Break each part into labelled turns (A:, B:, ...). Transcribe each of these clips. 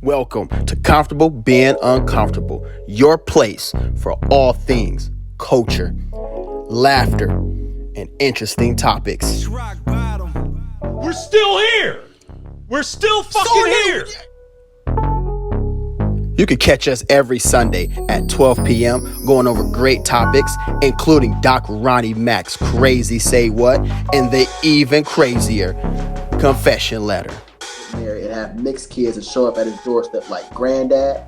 A: Welcome to Comfortable Being Uncomfortable, your place for all things culture, laughter, and interesting topics.
B: We're still here. We're still fucking here.
A: You can catch us every Sunday at 12 p.m. going over great topics, including Doc Ronnie Mac's Crazy Say What and the even crazier Confession Letter.
C: Marry and have mixed kids and show up at his doorstep like, Granddad,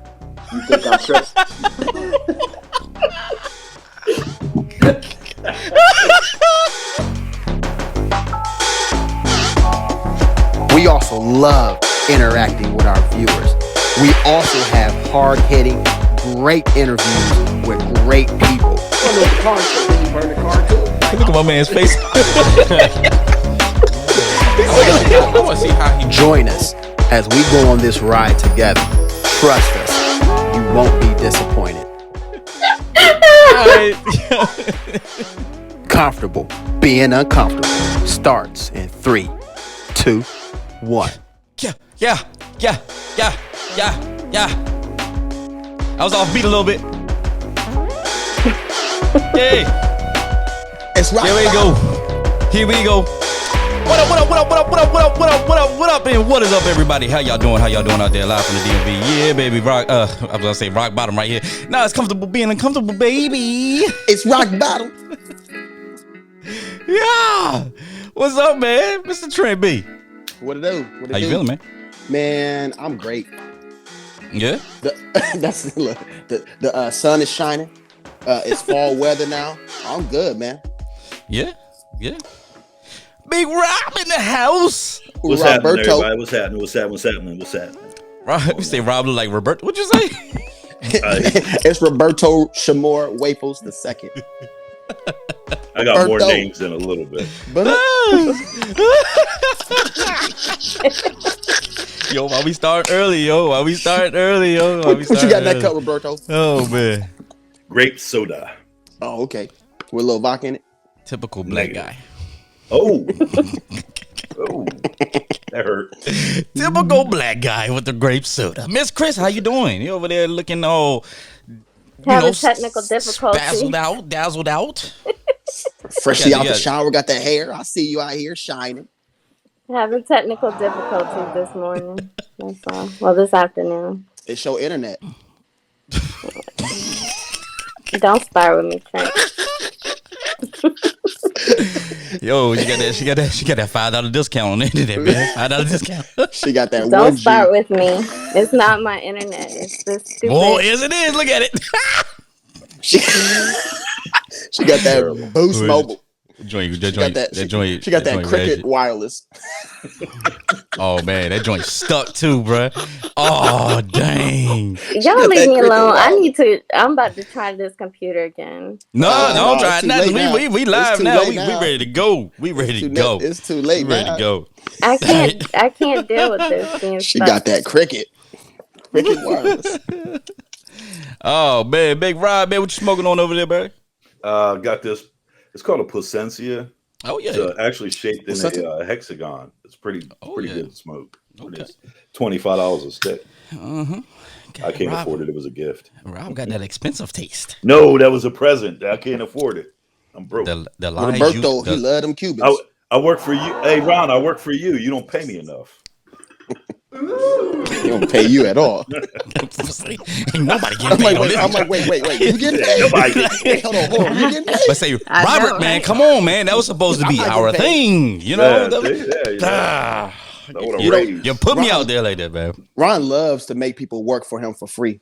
C: you think I'm tripping?
A: We also love interacting with our viewers. We also have hard-hitting, great interviews with great people.
B: Look at my man's face. I want to see how he
A: Join us as we go on this ride together. Trust us, you won't be disappointed. Comfortable Being Uncomfortable starts in 3, 2, 1.
B: Yeah. I was off beat a little bit. Hey.
C: It's right.
B: Here we go. What up, and what is up, everybody? How y'all doing out there live from the DMV? Yeah, baby, rock, I was gonna say rock bottom right here. Nah, it's Comfortable Being Uncomfortable, baby.
C: It's rock bottom.
B: Yeah. What's up, man? Mr. Trent B.
C: What it do?
B: How you feeling, man?
C: Man, I'm great.
B: Yeah?
C: The sun is shining. It's fall weather now. I'm good, man.
B: Yeah. Big Rob in the house.
D: What's happening, everybody? What's happening?
B: Rob, we say Rob look like Roberto. What'd you say?
C: It's Roberto Shamor Waples the second.
D: I got more names in a little bit.
C: But
B: Yo, why we start early, yo?
C: What you got in that cup, Roberto?
B: Oh, man.
D: Grape soda.
C: Oh, okay. With a little vodka in it.
B: Typical black guy.
D: Oh, that hurt.
B: Typical black guy with the grape soda. Miss Chris, how you doing? You over there looking all
E: having technical difficulty,
B: dazzled out.
C: Freshly out the shower, got that hair. I see you out here shining.
E: Having technical difficulties this morning. That's all. Well, this afternoon.
C: It's your internet.
E: Don't spar with me, Trent.
B: Yo, she got that $5 discount on the internet, man. $5 discount.
C: She got that.
E: Don't start with me. It's not my internet. It's this stupid.
B: Oh, yes, it is. Look at it.
C: She got that Boost Mobile.
B: She got
C: that Cricket wireless.
B: Oh man, that joint stuck too, bro. Oh dang.
E: Y'all leave me alone. I'm about to try this computer again.
B: No, don't try it. We live now. We ready to go.
C: It's too late.
B: We ready to go.
E: I can't deal with this being
C: She got that Cricket wireless.
B: Oh man, Big Rob, man, what you smoking on over there, bro?
D: Got this. It's called a Placencia.
B: Oh yeah.
D: It's actually shaped in a hexagon. It's pretty good to smoke. Okay. It's $25 a stick.
B: Uh-huh.
D: I can't afford it. It was a gift.
B: Rob got that expensive taste.
D: No, that was a present. I can't afford it. I'm broke.
C: Roberto, he love them Cubans.
D: I work for you. Hey, Ron, I work for you. You don't pay me enough.
C: They don't pay you at all.
B: Ain't nobody getting paid on this.
C: I'm like, wait. You getting paid?
D: Nobody getting paid.
C: Hold on. You getting paid?
B: But say, Robert, man, come on, man. That was supposed to be our thing. You know? You put me out there like that, man.
C: Ron loves to make people work for him for free.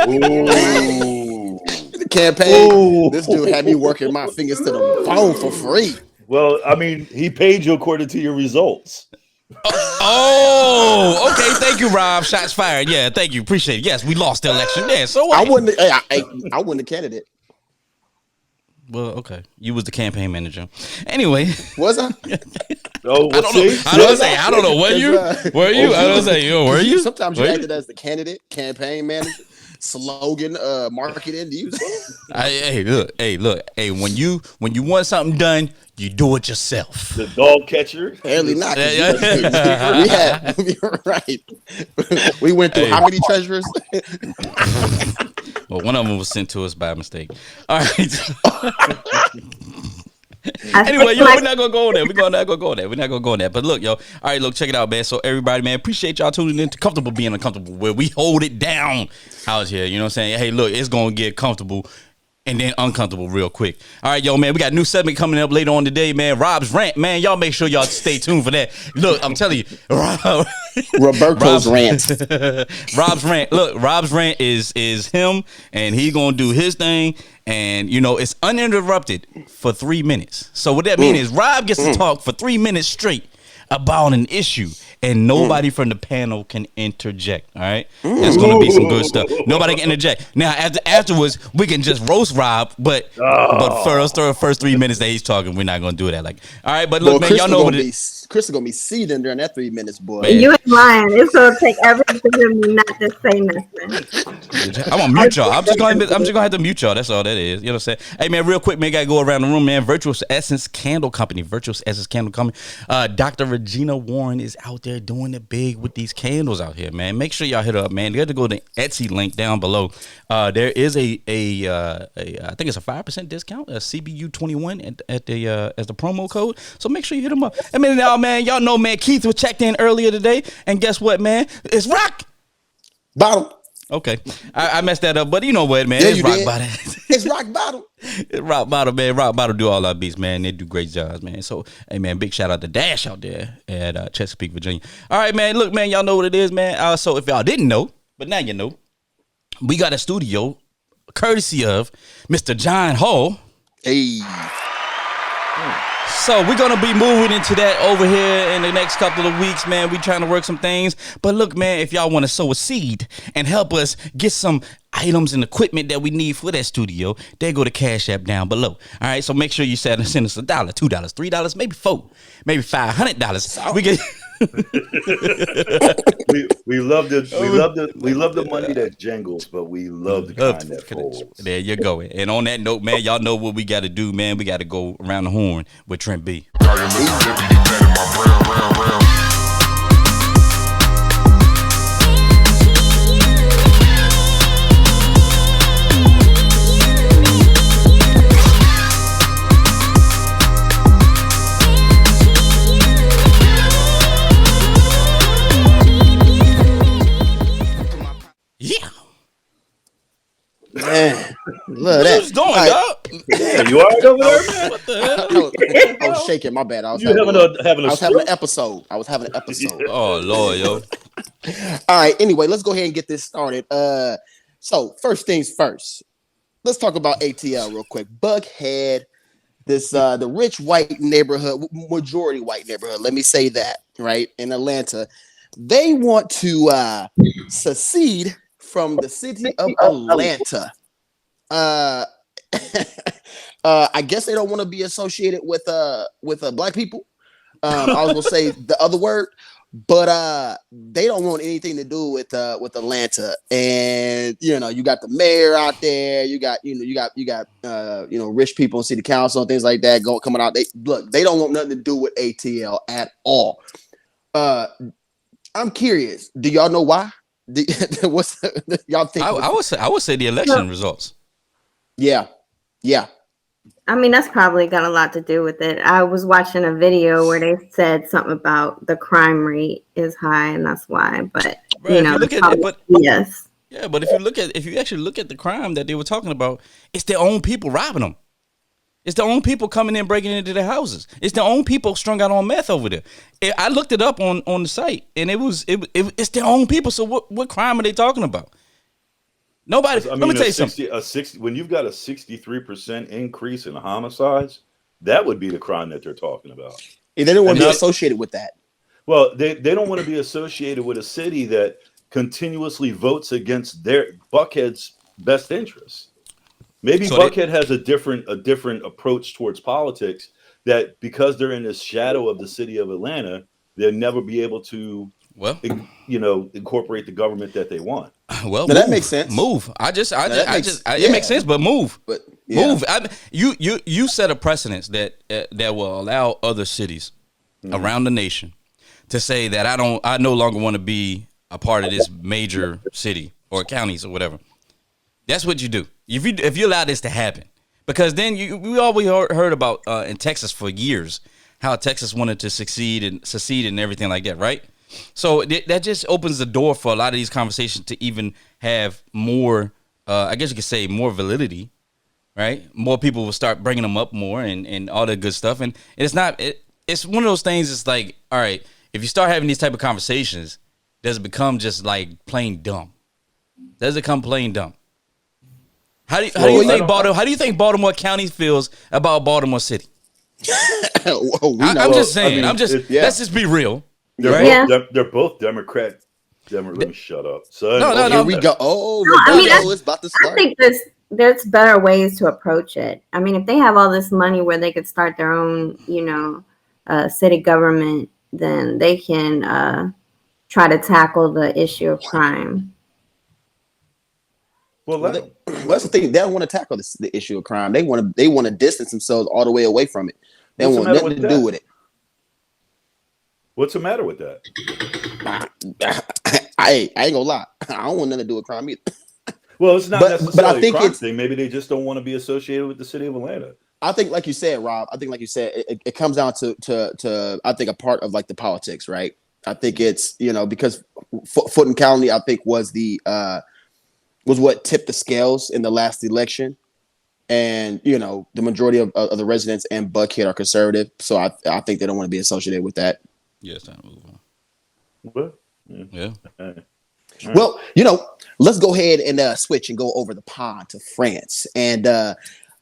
D: Ooh.
C: The campaign. Ooh. This dude had me working my fingers to the bone for free.
D: Well, I mean, he paid you according to your results.
B: Oh, okay. Thank you, Rob. Shots fired. Yeah, thank you. Appreciate it. Yes, we lost the election there. So what?
C: I wouldn't a candidate.
B: Well, okay. You was the campaign manager. Anyway.
C: Was I?
D: Oh,
B: I don't know. Were you? Were you? I don't say, were you?
C: Sometimes you acted as the candidate, campaign manager.
A: slogan marketing? Do you?
B: Hey, look. Hey, when you want something done, you do it yourself.
D: The dog catcher.
A: Apparently not.
B: Yeah.
A: We had right. We went through how many treasurers?
B: Well, one of them was sent to us by mistake. All right. Anyway, yo, we're not gonna go on there. We're not gonna go on there. But look, yo, all right, look, check it out, man. So everybody, man, appreciate y'all tuning in to Comfortable Being Uncomfortable, where we hold it down out here. You know what I'm saying? Hey, look, it's gonna get comfortable and then uncomfortable real quick. All right, yo, man, we got a new segment coming up later on today, man. Rob's Rant, man. Y'all make sure y'all stay tuned for that. Look, I'm telling you,
A: Roberto's Rant.
B: Rob's Rant. Look, Rob's Rant is him, and he gonna do his thing. And, you know, it's uninterrupted for 3 minutes. So what that means is Rob gets to talk for 3 minutes straight about an issue, and nobody from the panel can interject. All right, that's gonna be some good stuff. Nobody can interject. Now, afterwards, we can just roast Rob, but first 3 minutes that he's talking, we're not gonna do that. Like, all right, but look, man, y'all know what it is.
A: Chris is gonna be seething during that 3 minutes, boy.
B: Man.
E: You ain't lying. It's gonna take everything to me not to say nothing.
B: I'm gonna mute y'all. I'm just gonna have to mute y'all. That's all that is. You know what I'm saying? Hey, man, real quick, man, gotta go around the room, man. Virtuous Essence Candle Company. Dr. Regina Warren is out there doing it big with these candles out here, man. Make sure y'all hit her up, man. You have to go to the Etsy link down below. There is I think it's a 5% discount, a CBU21 at the as the promo code. So make sure you hit them up. I mean, now, man, y'all know, man, Keith was checked in earlier today, and guess what, man? It's rock
A: bottom.
B: Okay, I messed that up, but you know what, man?
A: Yeah,
B: it's rock bottom.
A: It's rock bottom.
B: It's rock bottom, man. Rock bottom do all our beats, man. They do great jobs, man. So, hey, man, big shout out to Dash out there at Chesapeake, Virginia. All right, man. Look, man, y'all know what it is, man. So if y'all didn't know, but now you know, we got a studio courtesy of Mr. John Hall.
A: Hey.
B: So we're going to be moving into that over here in the next couple of weeks, man. We trying to work some things. But look, man, if y'all want to sow a seed and help us get some items and equipment that we need for that studio, they go to Cash App down below. All right, so make sure you send us $1, $2, $3, maybe $4, maybe $500. We get.
D: we love the money that jingles, but we love the kind that folds.
B: There you go. And on that note, man, y'all know what we got to do, man. We got to go around the horn with Trent B. Yeah.
A: Man, love that.
B: What's doing, dog?
D: Yeah, you all right over there, man?
B: What the hell?
A: I was shaking. My bad. I was having an episode.
B: Oh, Lord, yo.
A: All right. Anyway, let's go ahead and get this started. So first things first. Let's talk about ATL real quick. Buckhead, the rich white neighborhood, majority white neighborhood. Let me say that, right? In Atlanta, they want to secede from the city of Atlanta. I guess they don't want to be associated with black people. I was gonna say the other word, but they don't want anything to do with Atlanta. And you know, you got the mayor out there. You got rich people in city council and things like that coming out. They don't want nothing to do with ATL at all. I'm curious. Do y'all know why? Y'all think?
B: I would say the election results.
A: Yeah.
E: I mean, that's probably got a lot to do with it. I was watching a video where they said something about the crime rate is high, and that's why. But
B: Right,
E: you know, yes.
B: Yeah, but if you actually look at the crime that they were talking about, it's their own people robbing them. It's their own people coming in, breaking into their houses. It's their own people strung out on meth over there. I looked it up on the site, and it's their own people. So what crime are they talking about? Nobody. Let me tell you something.
D: When you've got a 63% increase in homicides, that would be the crime that they're talking about.
A: They don't want to be associated with that.
D: Well, they don't want to be associated with a city that continuously votes against their Buckhead's best interests. Maybe so Buckhead has a different approach towards politics, that because they're in the shadow of the city of Atlanta, they'll never be able to, incorporate the government that they want.
B: Well,
A: Now, that makes sense.
B: Move. It
A: yeah.
B: makes sense, but move.
A: But yeah.
B: Move. You set a precedence that will allow other cities around the nation to say that I no longer want to be a part of this major city or counties or whatever. That's what you do. If you allow this to happen, because then we always heard about in Texas for years how Texas wanted to succeed and everything like that, right? So that just opens the door for a lot of these conversations to even have more, I guess you could say, more validity, right? More people will start bringing them up more and all that good stuff. And it's one of those things. It's like, all right, if you start having these type of conversations, does it become just like plain dumb? Does it become plain dumb? How do you think Baltimore County feels about Baltimore City? I'm just saying. Let's just be real.
D: They're both Democrat. Let me shut up. So
B: no.
A: Here we go. Oh, it's about to start.
E: I think there's better ways to approach it. I mean, if they have all this money where they could start their own, city government, then they can try to tackle the issue of crime.
D: Well,
A: that's the thing. They don't want to tackle the issue of crime. They want to distance themselves all the way away from it. They don't want nothing to do with it.
D: What's the matter with that?
A: I ain't gonna lie. I don't want nothing to do with crime either.
D: Well, it's not necessarily
A: but I think
D: a crime thing. Maybe they just don't want to be associated with the city of Atlanta.
A: I think, like you said, Rob. It comes down to I think a part of like the politics, right? I think it's because Fulton County, I think was what tipped the scales in the last election. And, the majority of the residents and Buckhead are conservative. So I think they don't want to be associated with that.
B: Yes, time to move on.
D: What?
B: Yeah.
A: Well, let's go ahead and switch and go over the pond to France. And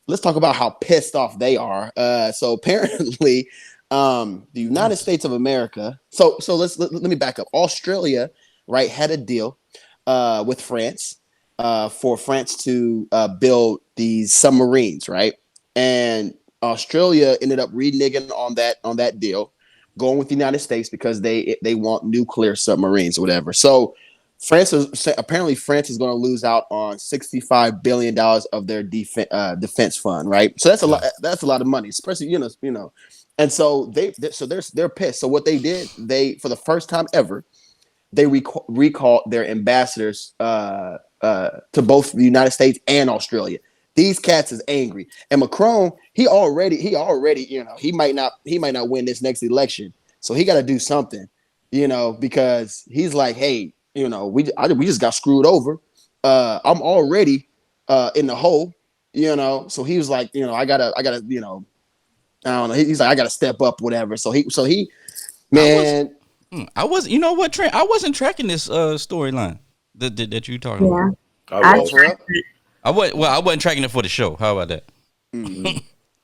A: let's talk about how pissed off they are. So apparently, the United States of America. So let me back up. Australia, right, had a deal with France. For France to build these submarines, right? And Australia ended up reneging on that deal, going with the United States because they want nuclear submarines or whatever. So France is going to lose out on $65 billion of their defense fund, right? So that's a lot. That's a lot of money, especially And so they're pissed. So what they did, for the first time ever, they recalled their ambassadors to both the United States and Australia. These cats is angry, and Macron he already he might not win this next election, so he got to do something, because he's like, hey, we just got screwed over. I'm already in the hole, So he was like, I gotta, I don't know. He's like, I gotta step up, whatever. So he, man.
B: I wasn't. You know what, Trent? I wasn't tracking this storyline that you talking about. I wasn't tracking it for the show. How about that? Mm-hmm.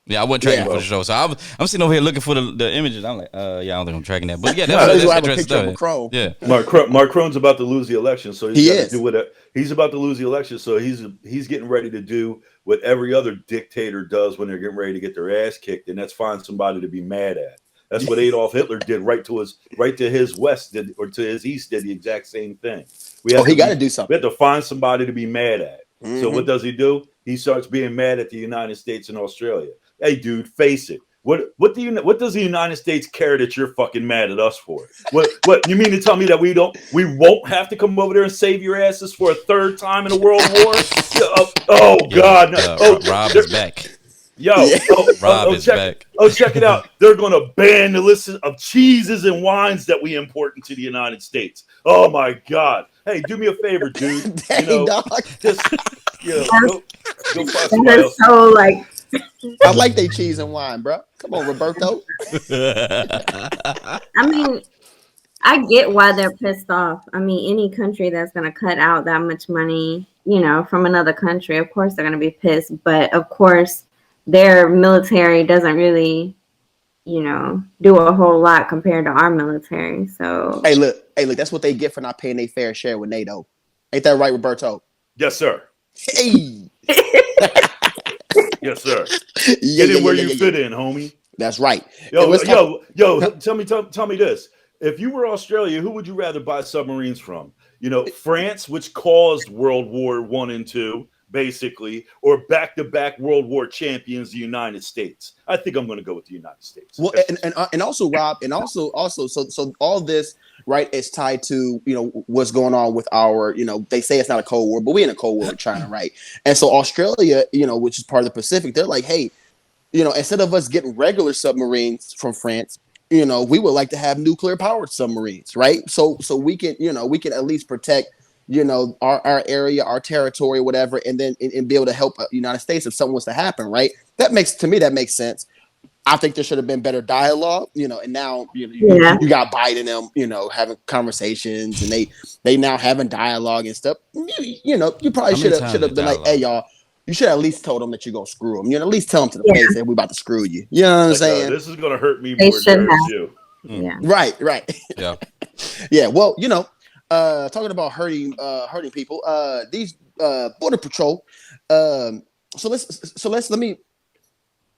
B: Yeah, I wasn't tracking it for the show. So I'm sitting over here looking for the images. I'm like, I don't think I'm tracking that. But yeah, that's interesting stuff. Yeah,
D: Macron's about to lose the election, so he's about to lose the election. So he's getting ready to do what every other dictator does when they're getting ready to get their ass kicked, and that's find somebody to be mad at. That's what Adolf Hitler did right to his west or to his east did the exact same thing.
A: He got to do something.
D: We have to find somebody to be mad at. Mm-hmm. So what does he do? He starts being mad at the United States and Australia. Hey, dude, face it. What does the United States care that you're fucking mad at us for? What you mean to tell me that we won't have to come over there and save your asses for a third time in a world war? God! No.
B: Rob is back.
D: Rob is back. Check it out. They're going to ban the list of cheeses and wines that we import into the United States. Oh my God! Hey, do me a favor, dude.
A: Dog.
D: Just go find somebody else.
E: So like,
A: I like they cheese and wine, bro. Come on, Roberto.
E: I mean, I get why they're pissed off. I mean, any country that's going to cut out that much money, from another country, of course they're going to be pissed. But of course, their military doesn't really, do a whole lot compared to our military. So
A: hey, look, that's what they get for not paying their fair share with NATO. Ain't that right, Roberto?
D: Yes, sir.
A: Hey.
D: Yes, sir. Get in where you fit in, homie.
A: That's right.
D: Yo, tell me this. If you were Australia, who would you rather buy submarines from? France, which caused World War I and II, basically, or back-to-back World War champions, the United States. I think I'm going to go with the United States.
A: Well, and also Rob, and also so all this, right, is tied to what's going on with our they say it's not a Cold War, but we're in a Cold War with China, right? And so Australia, which is part of the Pacific, they're like, hey, instead of us getting regular submarines from France, we would like to have nuclear powered submarines, right? So we can we can at least protect our area, our territory, whatever, and then and be able to help the United States if something was to happen, right? That makes sense. I think there should have been better dialogue, and now you got Biden them, having conversations, and they now having dialogue and stuff. You probably should have been like, hey, y'all, you should have at least told them that you're gonna screw them. At least tell them to the face that we about to screw you. You know what I'm saying?
D: This is gonna hurt me more than you.
E: Yeah.
A: Right.
B: Yeah.
A: Yeah. Well, talking about hurting people, these border patrol.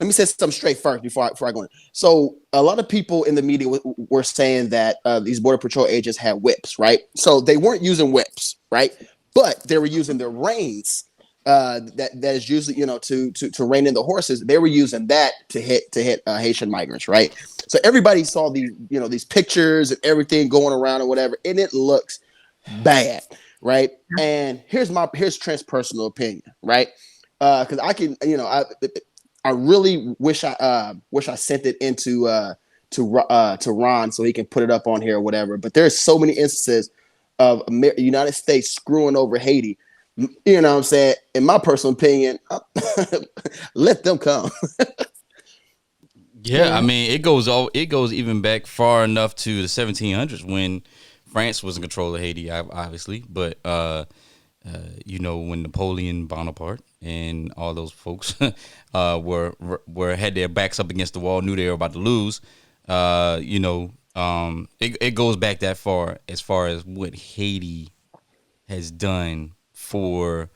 A: Let me say something straight first before I go in. So a lot of people in the media were saying that these border patrol agents had whips, right? So they weren't using whips, right? But they were using their reins. That is usually to rein in the horses. They were using that to hit Haitian migrants, right? So everybody saw these pictures and everything going around or whatever, and it looks bad, right? And here's Trent's personal opinion, right? Because I can I really wish I sent it into to Ron so he can put it up on here or whatever. But there's so many instances of United States screwing over Haiti. You know what I'm saying? In my personal opinion, let them come.
B: Yeah, I mean, it goes even back far enough to the 1700s when France was in control of Haiti, obviously. But when Napoleon Bonaparte and all those folks were had their backs up against the wall, knew they were about to lose. It goes back that far as what Haiti has done for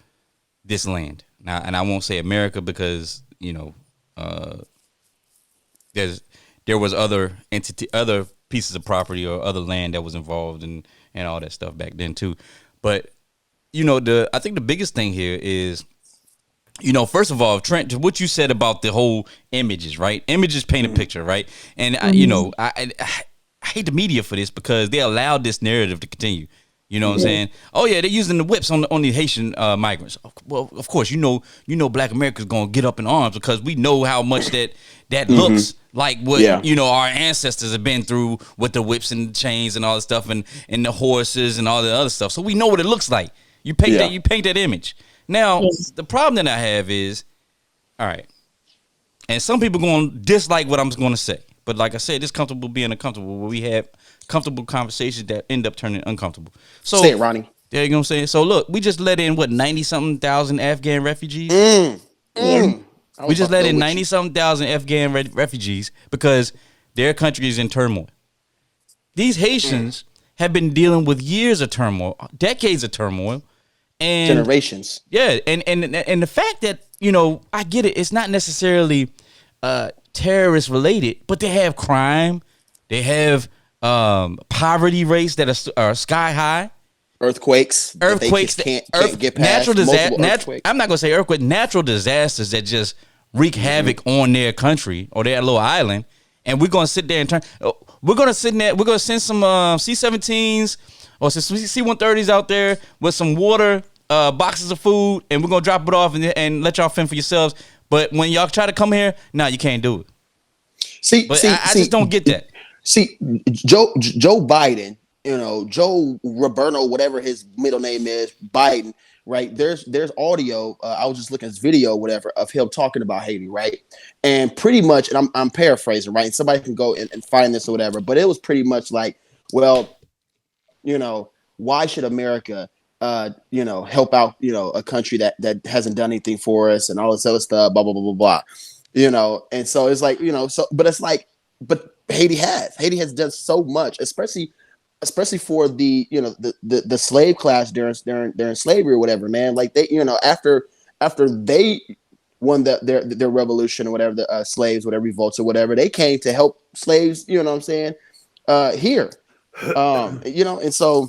B: this land now, and I won't say America because there was other pieces of property or other land that was involved and all that stuff back then too. But I think the biggest thing here is first of all, Trent, what you said about the whole images, right? Images paint a picture, right? And I hate the media for this because they allowed this narrative to continue. You know what I'm saying? Oh yeah, they're using the whips on the Haitian migrants. Well, of course, Black America's gonna get up in arms because we know how much that looks like what our ancestors have been through with the whips and the chains and all the stuff and the horses and all the other stuff. So we know what it looks like. You paint that image. Now the problem that I have is, all right, and some people gonna dislike what I'm gonna say, but like I said, it's comfortable being uncomfortable where we have comfortable conversations that end up turning uncomfortable. So
A: say it, Ronnie.
B: There you go. I'm saying. So look, we just let in 90-something thousand Afghan refugees. We just let in 90-something thousand Afghan refugees because their country is in turmoil. These Haitians have been dealing with years of turmoil, decades of turmoil, and
A: generations. Yeah,
B: and the fact that I get it. It's not necessarily terrorist related, but they have crime. They have poverty rates that are sky high,
A: earthquakes can't get past,
B: natural disaster. I'm not gonna say earthquake, natural disasters that just wreak havoc on their country or their little island, and we're gonna sit there and we're gonna send some C-17s or some C-130s out there with some water, boxes of food, and we're gonna drop it off and let y'all fend for yourselves. But when y'all try to come here, you can't do it. I just don't get that.
A: See, Joe Biden, Joe Roberto, whatever his middle name is, Biden, right? There's audio. I was just looking at this video, whatever, of him talking about Haiti, right? And pretty much, and I'm paraphrasing, right? Somebody can go and find this or whatever, but it was pretty much like, well, why should America, help out, a country that hasn't done anything for us and all this other stuff, blah blah blah blah blah, and so it's like, but it's like, but Haiti has done so much, especially for the the slave class during slavery or whatever, man. Like they, after they won their revolution or whatever, the slaves, whatever revolts or whatever, they came to help slaves. You know what I'm saying? Here, and so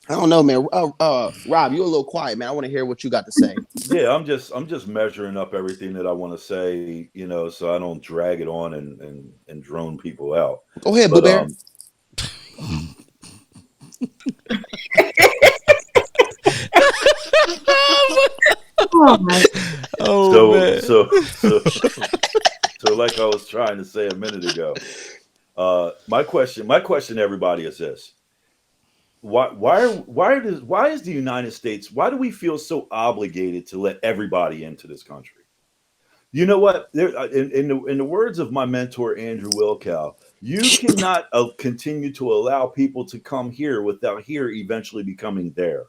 A: I don't know, man. Rob, you're a little quiet, man. I want to hear what you got to say.
D: Yeah, I'm just measuring up everything that I want to say, so I don't drag it on and drone people out.
A: Go ahead, Boo
D: But
A: Bear.
E: Oh my!
B: Oh,
D: so
B: man.
D: so like I was trying to say a minute ago, my question to everybody is this: why is the United States? Why do we feel so obligated to let everybody into this country? You know what? In the words of my mentor Andrew Wilkow, you cannot continue to allow people to come here without here eventually becoming there.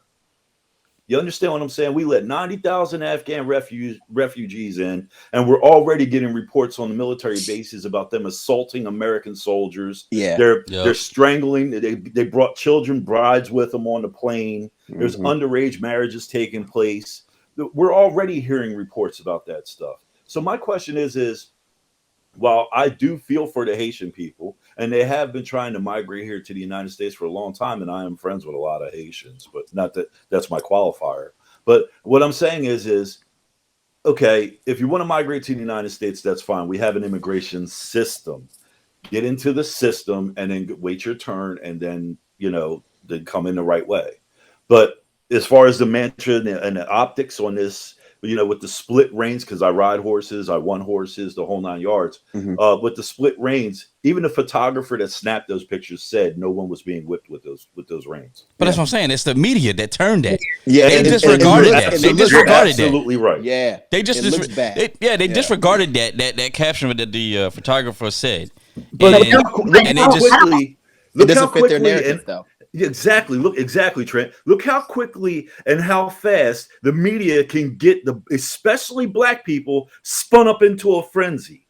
D: You understand what I'm saying? We let 90,000 Afghan refugees in, and we're already getting reports on the military bases about them assaulting American soldiers.
A: Yeah.
D: They're strangling. They brought children, brides with them on the plane. There's underage marriages taking place. We're already hearing reports about that stuff. So my question is while I do feel for the Haitian people, and they have been trying to migrate here to the United States for a long time, and I am friends with a lot of Haitians, but not that that's my qualifier. But what I'm saying is okay, if you want to migrate to the United States, that's fine. We have an immigration system. Get into the system and then wait your turn, and then then come in the right way. But as far as the mantra and the optics on this, with the split reins, because I ride horses, I won horses, the whole 9 yards. With the split reins, even the photographer that snapped those pictures said no one was being whipped with those reins.
B: But that's what I'm saying. It's the media that turned that.
A: Yeah,
B: They
A: and
B: disregarded that. They
D: You're
B: disregarded that.
D: absolutely right.
A: Yeah,
B: They just
A: it looks bad.
B: They disregarded that caption that the photographer said.
D: But
B: And-
D: look
B: and they
D: how
B: just-
D: quickly.
A: It
D: Look how
A: doesn't fit their
D: quickly
A: narrative, though.
D: Exactly. Exactly, Trent. Look how quickly and how fast the media can get especially black people, spun up into a frenzy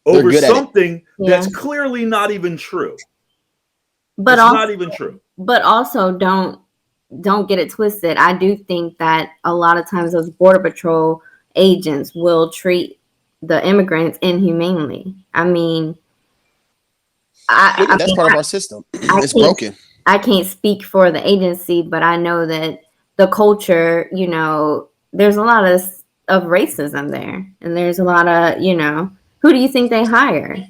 D: over something that's clearly not even true.
E: But
D: it's
E: also,
D: not even true.
E: But also, don't get it twisted. I do think that a lot of times those Border Patrol agents will treat the immigrants inhumanely. I mean,
A: that's part of our system. It's broken.
E: I can't speak for the agency, but I know that the culture, there's a lot of racism there, and there's a lot of, who do you think they hire?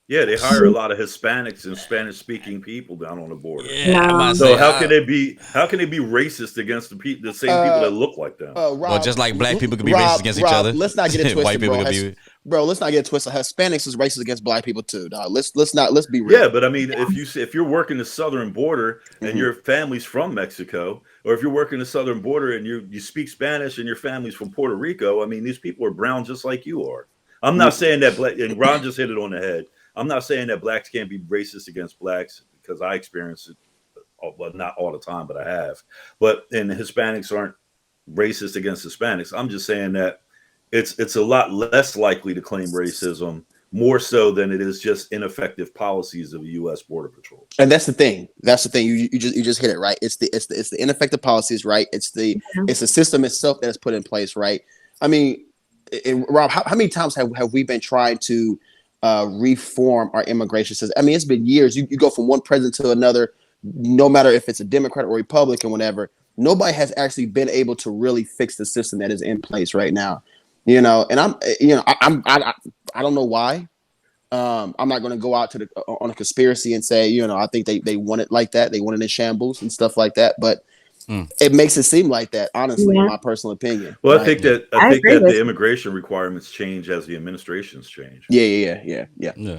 D: Yeah, they hire a lot of Hispanics and Spanish-speaking people down on the border.
B: Yeah,
D: so how can they be racist against the same people that look like them?
A: Rob,
B: well, just like black people can be racist against each other.
A: Let's not get it twisted,
B: White people
A: bro.
B: can be.
A: Bro, let's not get it twisted. Hispanics is racist against black people too, dog. Let's be real.
D: Yeah, but I mean, if you're working the southern border and your family's from Mexico, or if you're working the southern border and you speak Spanish and your family's from Puerto Rico, I mean, these people are brown just like you are. I'm not saying that black, and Ron just hit it on the head. I'm not saying that blacks can't be racist against blacks, because I experience it, well, not all the time, but I have. And Hispanics aren't racist against Hispanics. I'm just saying that it's a lot less likely to claim racism, more so than it is just ineffective policies of the U.S. Border Patrol.
A: And that's the thing. You just hit it right. It's the ineffective policies, right? It's the system itself that is put in place, right? I mean, Rob, how many times have we been trying to reform our immigration system? I mean, it's been years. You go from one president to another, no matter if it's a Democrat or Republican, whatever. Nobody has actually been able to really fix the system that is in place right now. And I don't know why. I'm not going to go out on a conspiracy and say, I think they want it like that. They want it in shambles and stuff like that. But it makes it seem like that, honestly, in my personal opinion.
D: Well,
A: right?
D: I think that the immigration requirements change as the administrations change.
A: Yeah.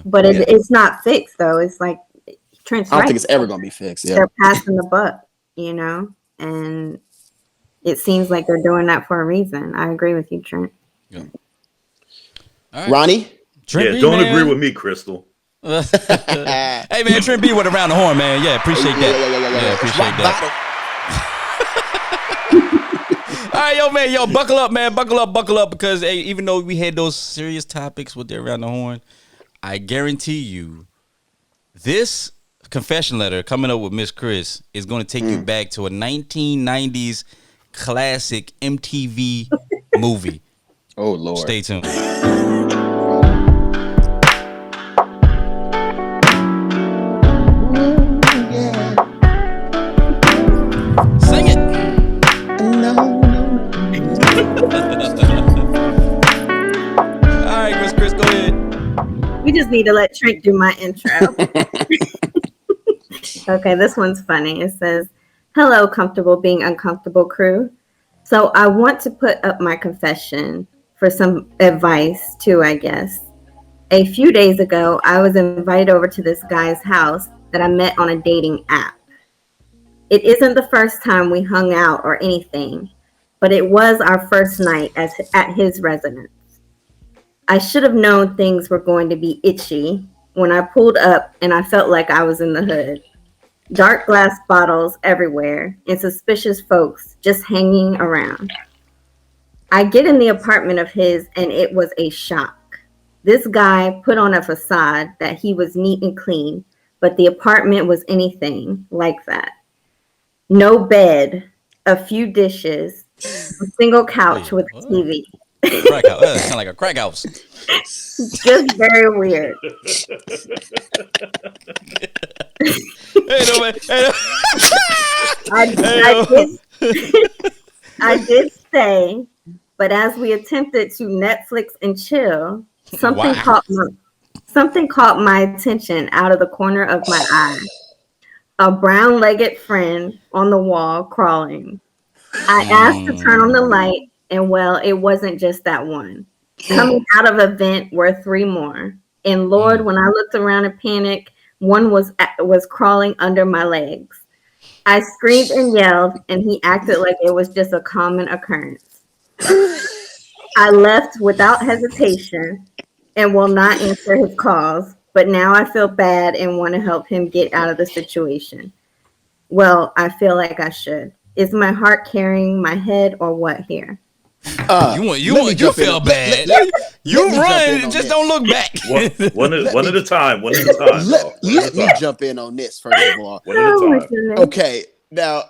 E: But it's not fixed, though. It's like Trent's
A: I don't think it's ever going to be fixed. Yeah.
E: They're passing the buck, and it seems like they're doing that for a reason. I agree with you, Trent.
B: Yeah. Right.
A: Ronnie?
B: Trent B,
D: don't
B: man.
D: agree with me, Crystal.
B: Hey, man, Trent B with around the horn, man. Yeah, appreciate that. Yeah, appreciate that. All right, yo, buckle up, man. Buckle up, because hey, even though we had those serious topics with the around the horn, I guarantee you, this confession letter coming up with Miss Chris is going to take you back to a 1990s classic MTV movie.
A: Oh, Lord.
B: Stay tuned.
E: just need to let Trent do my intro. Okay, this one's funny. It says, "Hello, comfortable being uncomfortable crew. So I want to put up my confession for some advice too, I guess. A few days ago, I was invited over to this guy's house that I met on a dating app. It isn't the first time we hung out or anything, but it was our first night at his residence. I should have known things were going to be itchy when I pulled up and I felt like I was in the hood. Dark glass bottles everywhere and suspicious folks just hanging around. I get in the apartment of his and it was a shock. This guy put on a facade that he was neat and clean, but the apartment was anything like that. No bed, a few dishes, a single couch with a TV.
B: Crack house. That sound like a crack house.
E: Just very weird.
B: Hey, no, man. Hey,
E: I did stay, but as we attempted to Netflix and chill, something caught my attention out of the corner of my eye. A brown-legged friend on the wall crawling. I asked to turn on the light, and well, it wasn't just that one. Coming out of a vent were three more. And Lord, when I looked around in panic, one was crawling under my legs. I screamed and yelled, and he acted like it was just a common occurrence. I left without hesitation and will not answer his calls, but now I feel bad and want to help him get out of the situation. Well, I feel like I should. Is my heart carrying my head or what here?
B: You feel bad. You run, just don't look back.
D: One at a time.
A: Let me jump in on this first of all.
D: One at a time.
A: Okay, now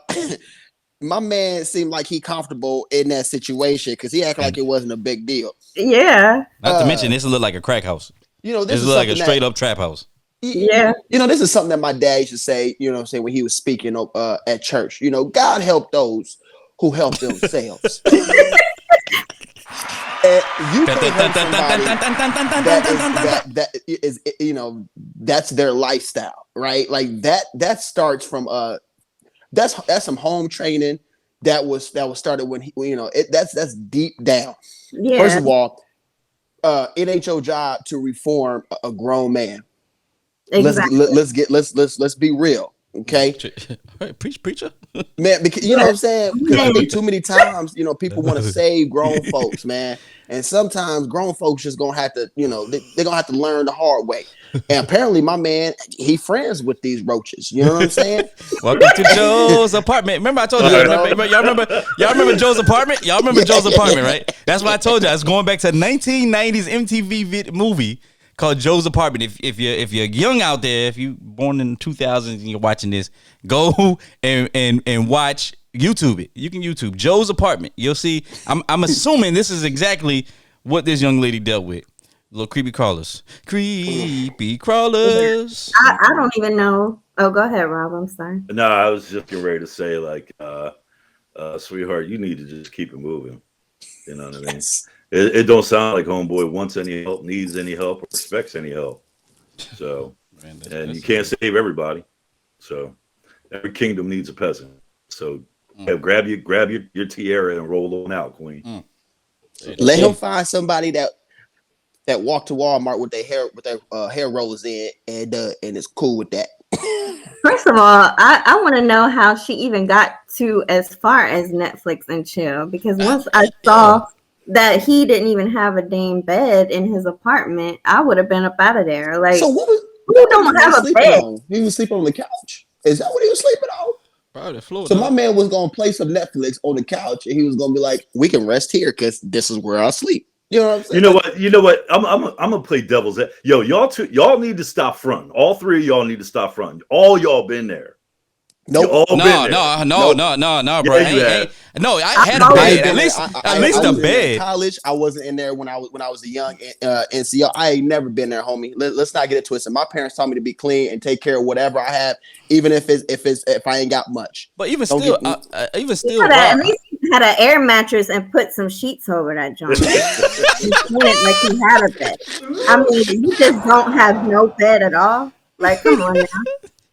A: my man seemed like he comfortable in that situation because he acted like it wasn't a big deal.
E: Yeah.
B: Not to mention, this look like a crack house. This look like a straight up trap house.
E: Yeah.
A: This is something that my dad used to say, when he was speaking at church. God help those who help themselves. You can't help somebody that is, that's their lifestyle, right? Like that starts from that's some home training that was started when that's deep down.
E: Yeah.
A: First of all, it ain't your job to reform a grown man.
E: Exactly.
A: Let's be real, okay?
B: Preacher,
A: man. Because you know what I'm saying. Because I think too many times, people want to save grown folks, man, and sometimes grown folks just gonna have to, they're gonna have to learn the hard way. And apparently, my man, he friends with these roaches. You know what I'm saying?
B: Welcome to Joe's apartment. Remember I told you. Y'all remember Joe's apartment? Y'all remember Joe's apartment, right? That's what I told you. I was going back to 1990s MTV movie called Joe's Apartment. If you're young out there, if you born in 2000s and you're watching this, go and watch YouTube it. You can YouTube Joe's Apartment. You'll see. I'm assuming this is exactly what this young lady dealt with. Little creepy crawlers. Creepy crawlers.
E: I don't even know. Oh, go ahead, Rob. I'm sorry.
D: No, I was just getting ready to say, like, sweetheart, you need to just keep it moving. You know what I mean? It don't sound like homeboy wants any help, needs any help, or expects any help. So, and you can't save everybody. So, every kingdom needs a peasant. So, grab your tiara and roll on out, queen.
A: Let him find somebody that walk to Walmart with their hair rollers in and it's cool with that.
E: First of all, I want to know how she even got to as far as Netflix and chill, because once I saw that he didn't even have a dang bed in his apartment, I would have been up out of there. Like,
A: so what
E: who don't have a bed?
A: He was sleeping on the couch. Is that what he was sleeping on?
B: Probably the floor.
A: So my man was gonna play some Netflix on the couch, and he was gonna be like, "We can rest here because this is where I sleep." You know what I'm saying?
D: You know what? I'm gonna play devil's. Y'all need to stop fronting. All three of y'all need to stop fronting. All y'all been there.
B: No, bro.
D: Yeah,
B: I had a bed. At least a bed.
A: In college, I wasn't in there when I was a young NCO. I ain't never been there, homie. Let's not get it twisted. My parents taught me to be clean and take care of whatever I have, even if I ain't got much.
B: But even still,
E: at least you had an air mattress and put some sheets over that joint. Like he had a bed. I mean, you just don't have no bed at all. Like, come on now.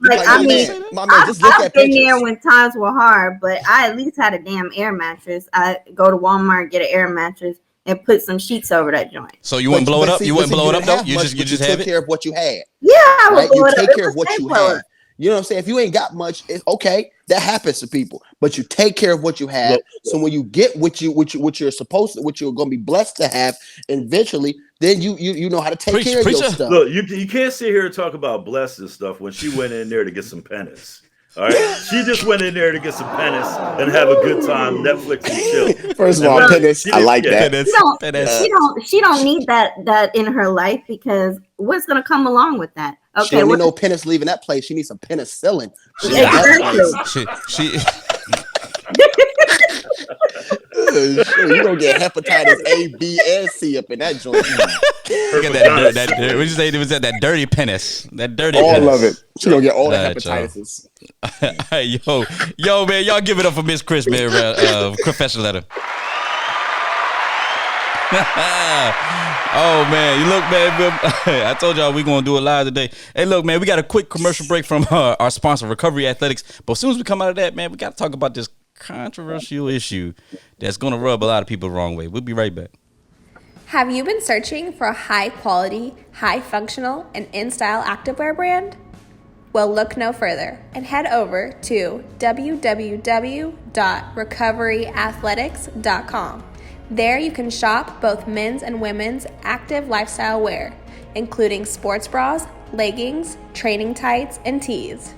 E: Like, I mean,
A: my man, just look
E: I've
A: at
E: been
A: pictures.
E: there when times were hard, but I at least had a damn air mattress. I go to Walmart, get an air mattress, and put some sheets over that joint.
B: So you wouldn't blow it up? You wouldn't blow it up though? You
A: You
B: just
A: took
B: have it?
A: care of what you had.
E: Yeah, I would
A: Right?
E: blow
A: You
E: it up.
A: take care of what you
E: blow
A: have. You know what I'm saying? If you ain't got much, it's okay. That happens to people. But you take care of what you have. So when you get what you're supposed to, what you're gonna be blessed to have, eventually, then you know how to take care of your stuff.
D: Look, you can't sit here and talk about blessed and stuff when she went in there to get some penance. All right, she just went in there to get some penance and have a good time, Netflix and chill.
A: First of all, penance, I like that.
E: She don't need that in her life, because what's gonna come along with that? Okay,
A: she don't need no penance leaving that place. She needs some penicillin.
B: She
A: you gonna get hepatitis A, B, and C up in that joint.
B: Get that dirt. We just say it was that dirty penis. That dirty
A: all
B: penis.
A: of it. She gonna get all the hepatitis.
B: Hey, yo, man, y'all give it up for Miss Chris, man. Confession letter. Oh man, you look, man. I told y'all we gonna do it live today. Hey, look, man, we got a quick commercial break from our sponsor, Recovery Athletics. But as soon as we come out of that, man, we got to talk about this controversial issue that's gonna rub a lot of people the wrong way. We'll be right back.
F: Have you been searching for a high-quality, high-functional, and in-style activewear brand? Well, look no further and head over to www.recoveryathletics.com. There you can shop both men's and women's active lifestyle wear, including sports bras, leggings, training tights, and tees.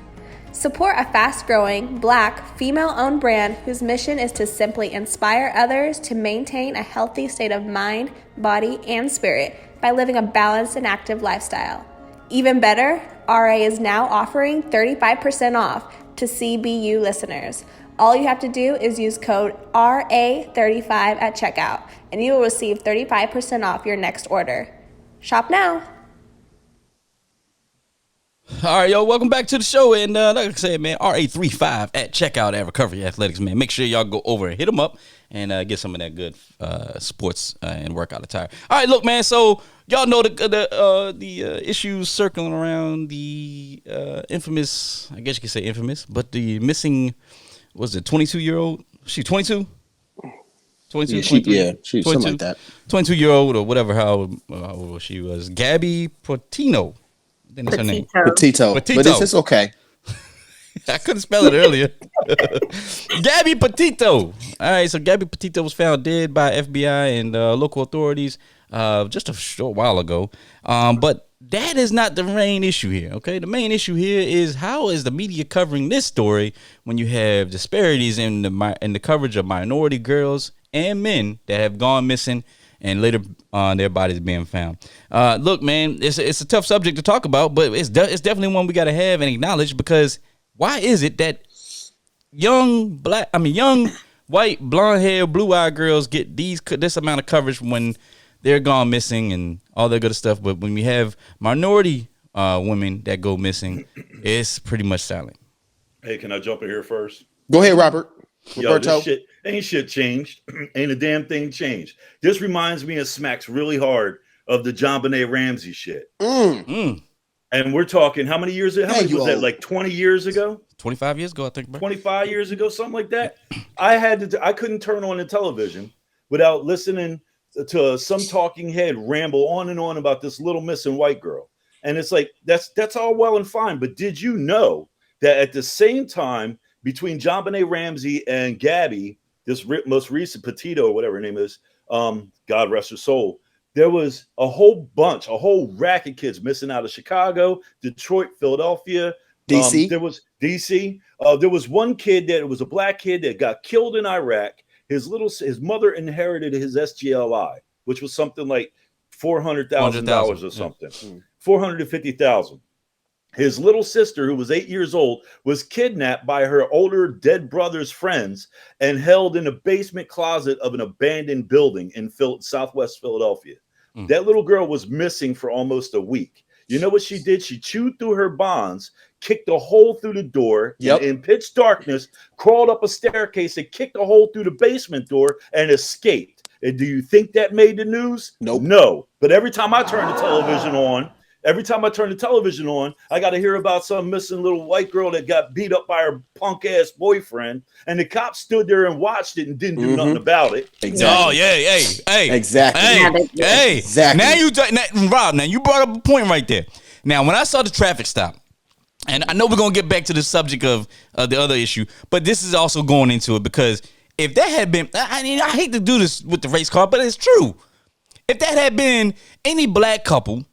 F: Support a fast-growing, Black, female-owned brand whose mission is to simply inspire others to maintain a healthy state of mind, body, and spirit by living a balanced and active lifestyle. Even better, RA is now offering 35% off to CBU listeners. All you have to do is use code RA35 at checkout, and you will receive 35% off your next order. Shop now.
B: All right, yo, welcome back to the show. And like I said, man, RA35 at checkout at Recovery Athletics, man. Make sure y'all go over and hit them up and get some of that good sports and workout attire. All right, look, man, so y'all know the issues circling around the infamous, I guess you could say infamous, but the missing, was it 22-year-old? She 22? 22,
A: yeah,
B: 23?
A: Yeah, she, something like that.
B: 22-year-old or whatever, how old she was. Gabby Petito. Then that's her name.
A: Petito. But it's okay.
B: I couldn't spell it earlier. Gabby Petito. All right, so Gabby Petito was found dead by FBI and local authorities just a short while ago. But that is not the main issue here, okay? The main issue here is how is the media covering this story when you have disparities in the coverage of minority girls and men that have gone missing and later on their bodies being found. Look, man, it's a tough subject to talk about, but it's definitely one we got to have and acknowledge, because why is it that young white, blonde-haired, blue-eyed girls get this amount of coverage when they're gone missing and all that good stuff, but when we have minority women that go missing, it's pretty much silent.
D: Hey, can I jump in here first?
A: Go ahead, Robert.
D: Yo, this shit ain't shit changed. Ain't a damn thing changed. This reminds me and smacks really hard of the JonBenet Ramsey shit. And we're talking, how many years ago? How many was that? Like 20 years ago?
B: 25 years ago, I think, bro.
D: 25 years ago, something like that. I couldn't turn on the television without listening to some talking head ramble on and on about this little missing white girl. And it's like, that's all well and fine. But did you know that at the same time, between JonBenet Ramsey and Gabby, this most recent Petito or whatever her name is, God rest her soul, there was a whole rack of kids missing out of Chicago, Detroit, Philadelphia,
A: DC.
D: There was DC. There was one kid that was a black kid that got killed in Iraq. His mother inherited his SGLI, which was something like $400,000 or something, $450,000. His little sister, who was 8 years old, was kidnapped by her older dead brother's friends and held in a basement closet of an abandoned building in Southwest Philadelphia. That little girl was missing for almost a week. You know what she did? She chewed through her bonds, kicked a hole through the door in pitch darkness, crawled up a staircase and kicked a hole through the basement door and escaped. And do you think that made the news?
A: Nope.
D: No. But every time I turn the television on, I got to hear about some missing little white girl that got beat up by her punk ass boyfriend, and the cops stood there and watched it and didn't do nothing about it.
A: Exactly.
B: Oh yeah, hey,
A: exactly.
B: Hey,
A: exactly.
B: Rob, now you brought up a point right there. Now, when I saw the traffic stop, and I know we're gonna get back to the subject of the other issue, but this is also going into it because if that had been, I mean, I hate to do this with the race car, but it's true. If that had been any black couple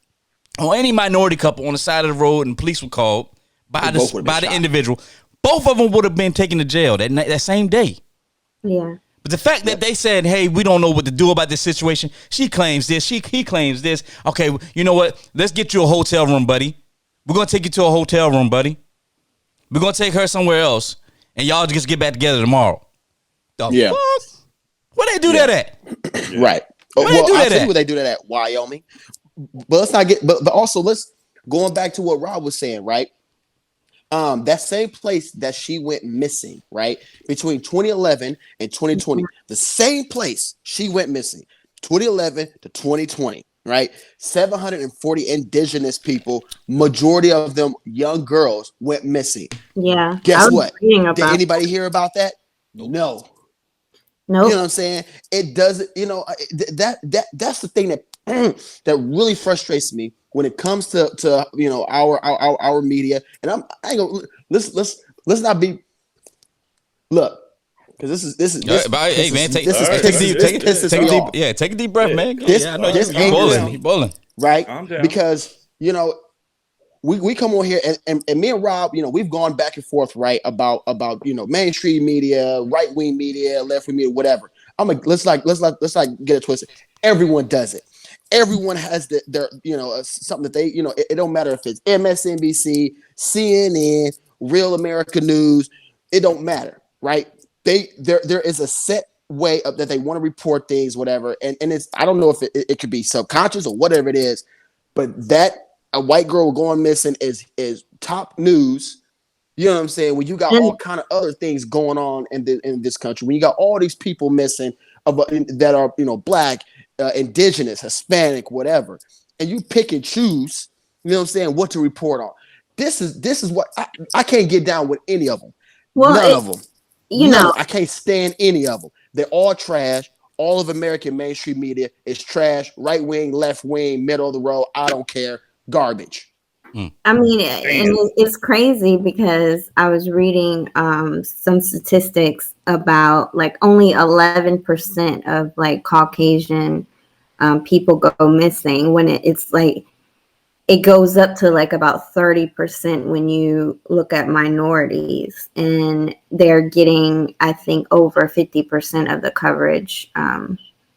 B: or any minority couple on the side of the road and police were called by the individual, both of them would have been taken to jail that same day.
E: Yeah.
B: But the fact that they said, hey, we don't know what to do about this situation. She claims this. He claims this. Okay, you know what? Let's get you a hotel room, buddy. We're going to take you to a hotel room, buddy. We're going to take her somewhere else. And y'all just get back together tomorrow. The fuck? Where they do that at?
A: Right.
B: Where they do
A: I'll
B: that
A: tell you
B: at?
A: where they do that at, Wyoming. But let's not get, but also let's, going back to what Rob was saying, right? That same place that she went missing, right? Between 2011 and 2020, the same place she went missing, 2011 to 2020, right? 740 indigenous people, majority of them young girls, went missing.
E: Yeah.
A: Guess what? Did anybody hear about that? No.
E: Nope.
A: You know what I'm saying? It doesn't, you know, that's the thing that that really frustrates me when it comes to you know our media. And I ain't gonna let's not be look, because this is
B: hey man, take a deep breath, man. You're bowling,
A: right? Because you know we come on here and me and Rob, you know, we've gone back and forth, right, about you know mainstream media, right wing media, left wing media, whatever. Let's not get it twisted. Everyone does it. Everyone has their you know something that they, you know, it don't matter if it's MSNBC, CNN, Real America News, it don't matter, right? There is a set way of that they want to report things, whatever, and it's, I don't know if it could be subconscious or whatever it is, but that a white girl going missing is top news. You know what I'm saying? When you got all kind of other things going on in this country, when you got all these people missing that are, you know, black, indigenous, Hispanic, whatever, and you pick and choose, you know what I'm saying, what to report on. This is what I can't get down with any of them.
E: Well,
A: none of them.
E: You know,
A: I can't stand any of them. They're all trash. All of American mainstream media is trash. Right wing, left wing, middle of the road. I don't care. Garbage.
E: I mean, and it's crazy because I was reading some statistics about like only 11% of like Caucasian people go missing, when it's like it goes up to like about 30% when you look at minorities, and they're getting, I think, over 50% of the coverage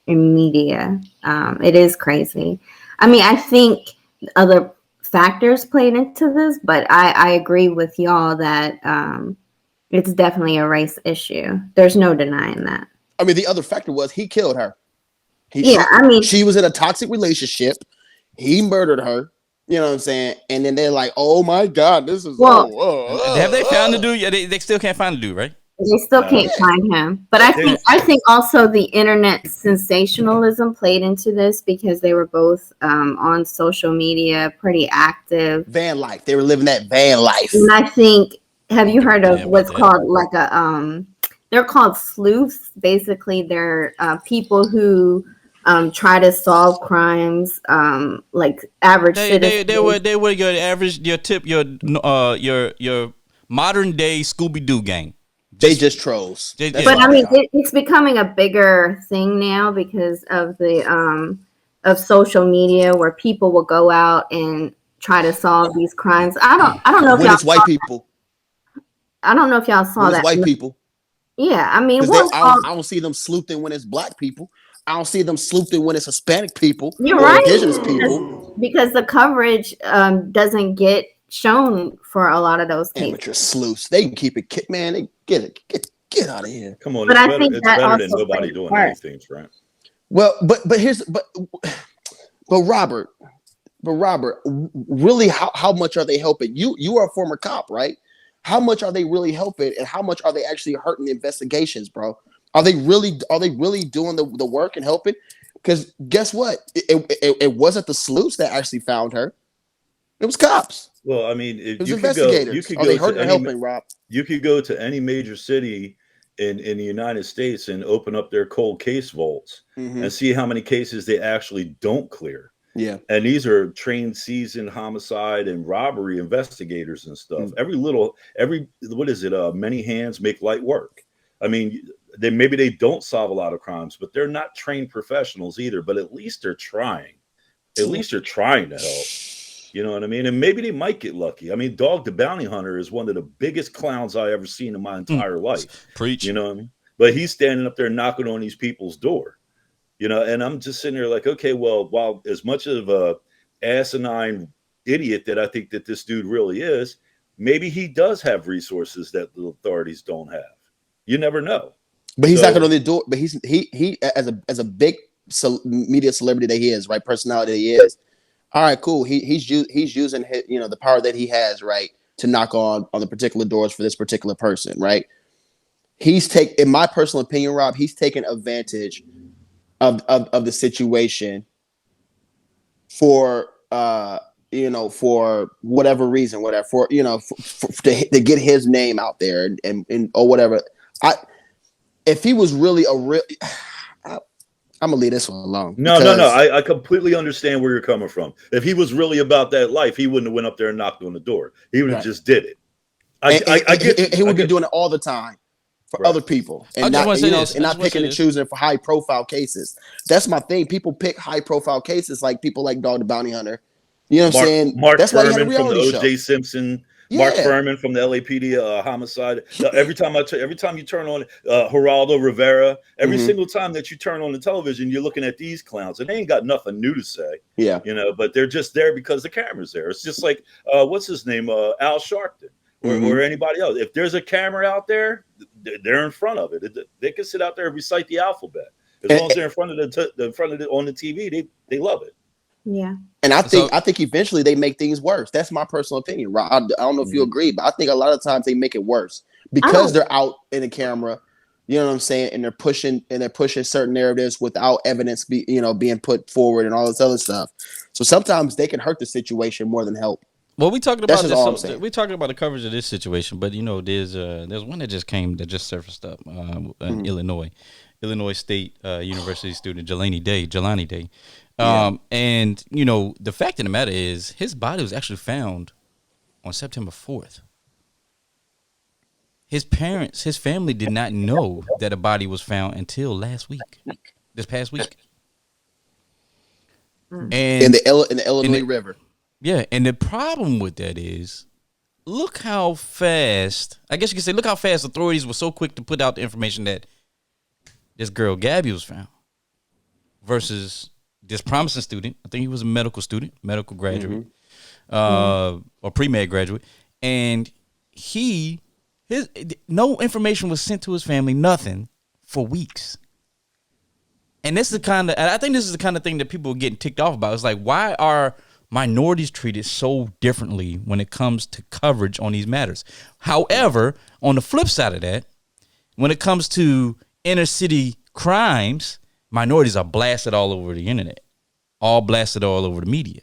E: in media. It is crazy. I mean, I think other factors played into this, but I agree with y'all that it's definitely a race issue. There's no denying that.
A: I mean, the other factor was he killed her. She was in a toxic relationship. He murdered her. You know what I'm saying? And then they're like, "Oh my God, this is."
B: Have they found the dude? Yeah, they still can't find the dude, right?
E: They still can't find him. But I think also the internet sensationalism played into this, because they were both on social media, pretty active.
A: Van life. They were living that van life.
E: And I think, have you heard of what's called like a they're called sleuths. Basically, they're people who try to solve crimes, like average citizens.
B: They were your average, your modern day Scooby-Doo gang.
A: They just trolls.
E: But I mean, it's becoming a bigger thing now because of the of social media, where people will go out and try to solve these crimes. I don't know if y'all
A: it's white people.
E: I don't know if y'all saw that.
A: White people.
E: Yeah, I mean,
A: I don't see them sleuthing when it's black people. I don't see them sleuthing when it's Hispanic people.
E: You're right.
A: Indigenous people.
E: Because the coverage doesn't get shown for a lot of those cases.
A: Amateur sleuths. They can keep it, man. They get out of here.
D: Come on,
E: but
D: it's better than nobody doing anything, right?
A: Well, but Robert, Robert, really, how much are they helping? You are a former cop, right? How much are they really helping, and how much are they actually hurting the investigations, bro? Are they really doing the work and helping? Because guess what? It wasn't the sleuths that actually found her. It was cops.
D: Well, I mean,
A: It was
D: you
A: investigators.
D: could
A: Are they
D: go to
A: hurting or
D: any
A: helping, Rob?
D: you could go to any major city in the United States and open up their cold case vaults
A: Mm-hmm.
D: and see how many cases they actually don't clear.
A: Yeah.
D: And these are trained, seasoned homicide and robbery investigators and stuff. What is it? Many hands make light work. I mean, maybe they don't solve a lot of crimes, but they're not trained professionals either. But at least they're trying. At least they're trying to help. You know what I mean? And maybe they might get lucky. I mean, Dog the Bounty Hunter is one of the biggest clowns I ever seen in my entire life.
B: Preach.
D: You know what I mean? But he's standing up there knocking on these people's door. You know, and I'm just sitting there like, okay, well, while as much of a asinine idiot that I think that this dude really is, maybe he does have resources that the authorities don't have. You never know.
A: But he's not going to do it. But he as a big media celebrity that he is, right? Personality that he is. All right, cool. He's using his, the power that he has, right, to knock on the particular doors for this particular person, right? In my personal opinion, Rob, he's taking advantage of the situation for for whatever reason, to get his name out there and or whatever. If he was really a real, I'm gonna leave this one alone.
D: No. I completely understand where you're coming from. If he was really about that life, he wouldn't have went up there and knocked on the door. He would have just did it. I get
A: he would be doing it all the time for other people, and not picking and choosing for high profile cases. That's my thing. People pick high profile cases, like people like Dog the Bounty Hunter. You know what I'm saying?
D: Mark
A: That's
D: Furman
A: why he had a
D: from the
A: reality
D: O.J.
A: show.
D: Simpson.
A: Yeah.
D: Mark Furman from the LAPD homicide. Every time you turn on Geraldo Rivera, every single time that you turn on the television, you're looking at these clowns, and they ain't got nothing new to say.
A: Yeah,
D: but they're just there because the camera's there. It's just like what's his name, Al Sharpton, or anybody else. If there's a camera out there, they're in front of it. They can sit out there and recite the alphabet. As long as they're in front of on the TV, they love it.
E: Yeah.
A: And I think eventually they make things worse. That's my personal opinion, Rob. I don't know if you agree, but I think a lot of times they make it worse because they're out in the camera. You know what I'm saying? And they're pushing certain narratives without evidence being put forward and all this other stuff. So sometimes they can hurt the situation more than help.
B: Well, we talking about
A: this.
B: We talking about the coverage of this situation, but there's one that just surfaced up in Illinois State University student Jelani Day. And the fact of the matter is his body was actually found on September 4th. His family did not know that a body was found until this past week. And
A: in the Illinois River.
B: Yeah, and the problem with that is, look how fast authorities were so quick to put out the information that this girl Gabby was found versus this promising student. I think he was a medical graduate, or pre-med graduate, and no information was sent to his family, nothing, for weeks. And I think this is the kind of thing that people are getting ticked off about. It's like, why are minorities treated so differently when it comes to coverage on these matters? However, on the flip side of that, when it comes to inner city crimes, minorities are blasted all over the internet, all blasted all over the media.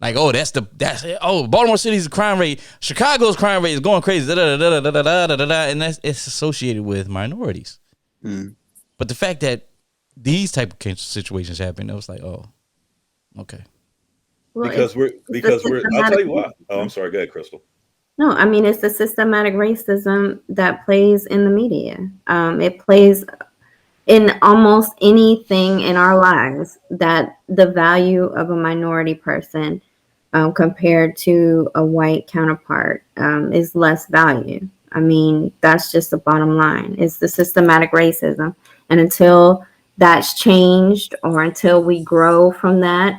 B: Like, Baltimore City's crime rate, Chicago's crime rate is going crazy, and it's associated with minorities. But the fact that these type of situations happen, it was like, oh, okay.
E: Well,
D: because we're I'll tell you why. Oh, I'm sorry. Go ahead, Crystal.
E: No, I mean, it's the systematic racism that plays in the media. It plays in almost anything in our lives, that the value of a minority person compared to a white counterpart is less value. I mean, that's just the bottom line. It's the systematic racism. And until that's changed, or until we grow from that,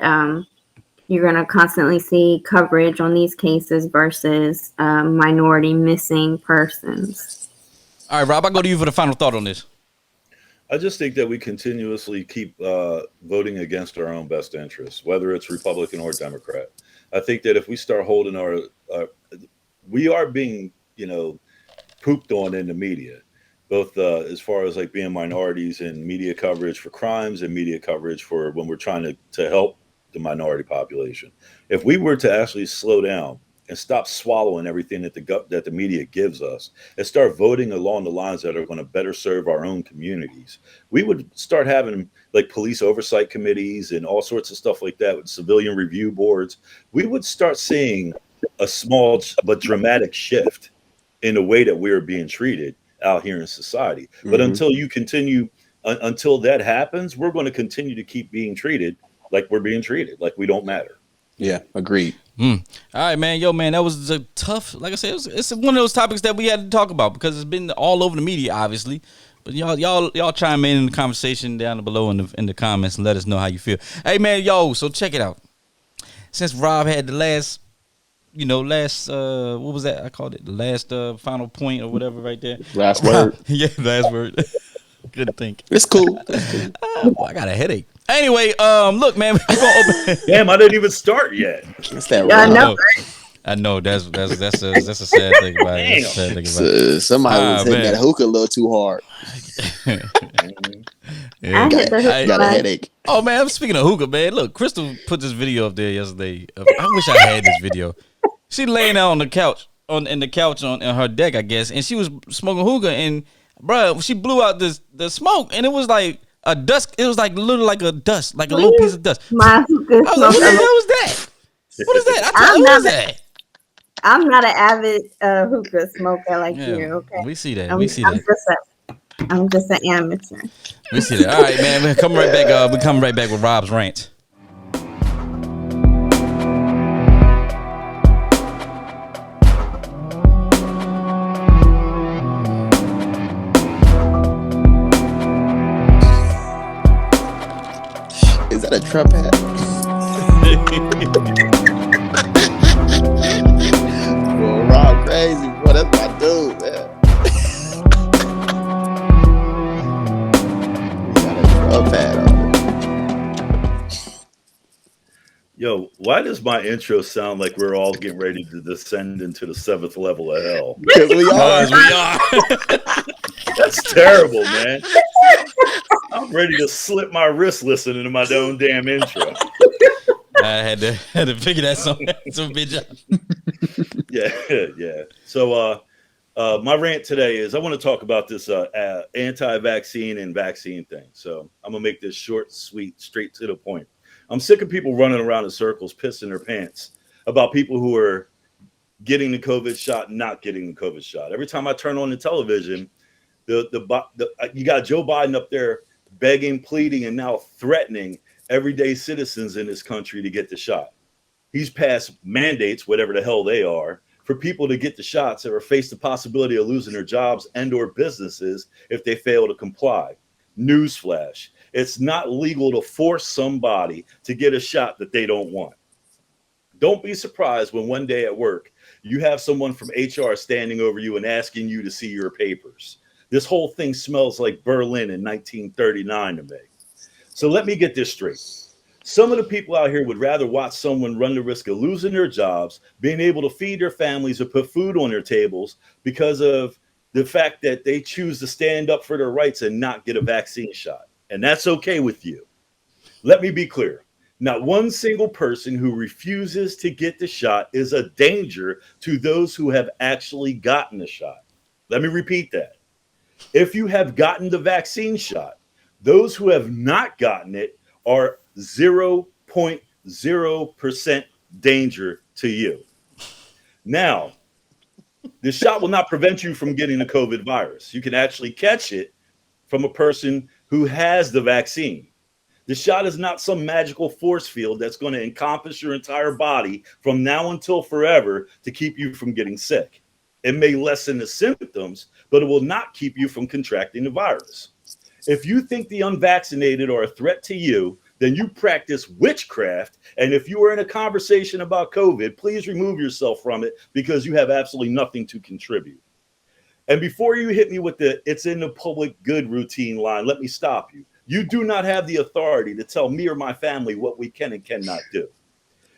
E: you're going to constantly see coverage on these cases versus minority missing persons.
B: All right, Rob, I'll go to you for the final thought on this.
D: I just think that we continuously keep voting against our own best interests, whether it's Republican or Democrat. I think that if we start holding our we are being, pooped on in the media, both as far as like being minorities and media coverage for crimes and media coverage for when we're trying to help the minority population. If we were to actually slow down and stop swallowing everything that the media gives us and start voting along the lines that are going to better serve our own communities, we would start having like police oversight committees and all sorts of stuff like that with civilian review boards. We would start seeing a small but dramatic shift in the way that we're being treated out here in society. But until that happens, we're going to continue to keep being treated like we're being treated, like we don't matter.
A: Yeah, agreed.
B: All right, man. Yo, man, that was a tough. Like I said, it's one of those topics that we had to talk about because it's been all over the media, obviously. But y'all chime in the conversation down below in the comments and let us know how you feel. Hey, man, so check it out. Since Rob had the last what was that? I called it the last final point or whatever right there.
A: Last word.
B: Yeah, last word. Good think.
A: It's cool.
B: I got a headache. Anyway, look, man, we're gonna open.
D: Damn, I didn't even start yet.
A: It's that
E: Yeah, I
A: word.
E: know.
B: I know that's a sad thing about it. That's a sad thing about it.
A: Somebody was hitting
B: man.
A: that hookah a little too hard.
B: Yeah.
E: I hit the hook
A: Got a
E: button.
A: headache.
B: Oh man, I'm speaking of hookah, man. Look, Crystal put this video up there yesterday. I wish I had this video. She laying out on the couch on her deck, I guess, and she was smoking hookah, and bruh, she blew out the smoke, and it was like a dust. It was like little like a dust, like a little piece of dust.
E: My hookah
B: I was like,
E: smoke.
B: what the hell was that? What is that? What is that?
E: I'm not an avid hookah smoker like
B: Yeah,
E: you. Okay,
B: we see that.
E: I'm just an amateur.
B: We see that. All right, man. We're coming right back. We're coming right back with Rob's rant.
A: Is that a Trump hat? Well, Rob crazy. Boy, that's my dude, man. He got a Trump hat on.
D: Yo, why does my intro sound like we're all getting ready to descend into the 7th level of hell?
A: Because we are.
B: Because we are.
D: That's terrible, man. I'm ready to slip my wrist listening to my own damn intro.
B: I had to figure that some bitch out.
D: Yeah. So my rant today is I want to talk about this anti-vaccine and vaccine thing. So I'm gonna make this short, sweet, straight to the point. I'm sick of people running around in circles, pissing their pants about people who are getting the COVID shot, not getting the COVID shot. Every time I turn on the television, you got Joe Biden up there begging, pleading, and now threatening everyday citizens in this country to get the shot. He's passed mandates, whatever the hell they are, for people to get the shots or face the possibility of losing their jobs and or businesses if they fail to comply. Newsflash. It's not legal to force somebody to get a shot that they don't want. Don't be surprised when one day at work, you have someone from HR standing over you and asking you to see your papers. This whole thing smells like Berlin in 1939 to me. So let me get this straight. Some of the people out here would rather watch someone run the risk of losing their jobs, being able to feed their families or put food on their tables because of the fact that they choose to stand up for their rights and not get a vaccine shot. And that's okay with you. Let me be clear. Not one single person who refuses to get the shot is a danger to those who have actually gotten the shot. Let me repeat that. If you have gotten the vaccine shot, those who have not gotten it are 0.0% danger to you. Now, the shot will not prevent you from getting the COVID virus. You can actually catch it from a person who has the vaccine. The shot is not some magical force field that's going to encompass your entire body from now until forever to keep you from getting sick. It may lessen the symptoms, but it will not keep you from contracting the virus. If you think the unvaccinated are a threat to you, then you practice witchcraft. And if you are in a conversation about COVID, please remove yourself from it because you have absolutely nothing to contribute. And before you hit me with the "it's in the public good" routine line, let me stop you. You do not have the authority to tell me or my family what we can and cannot do.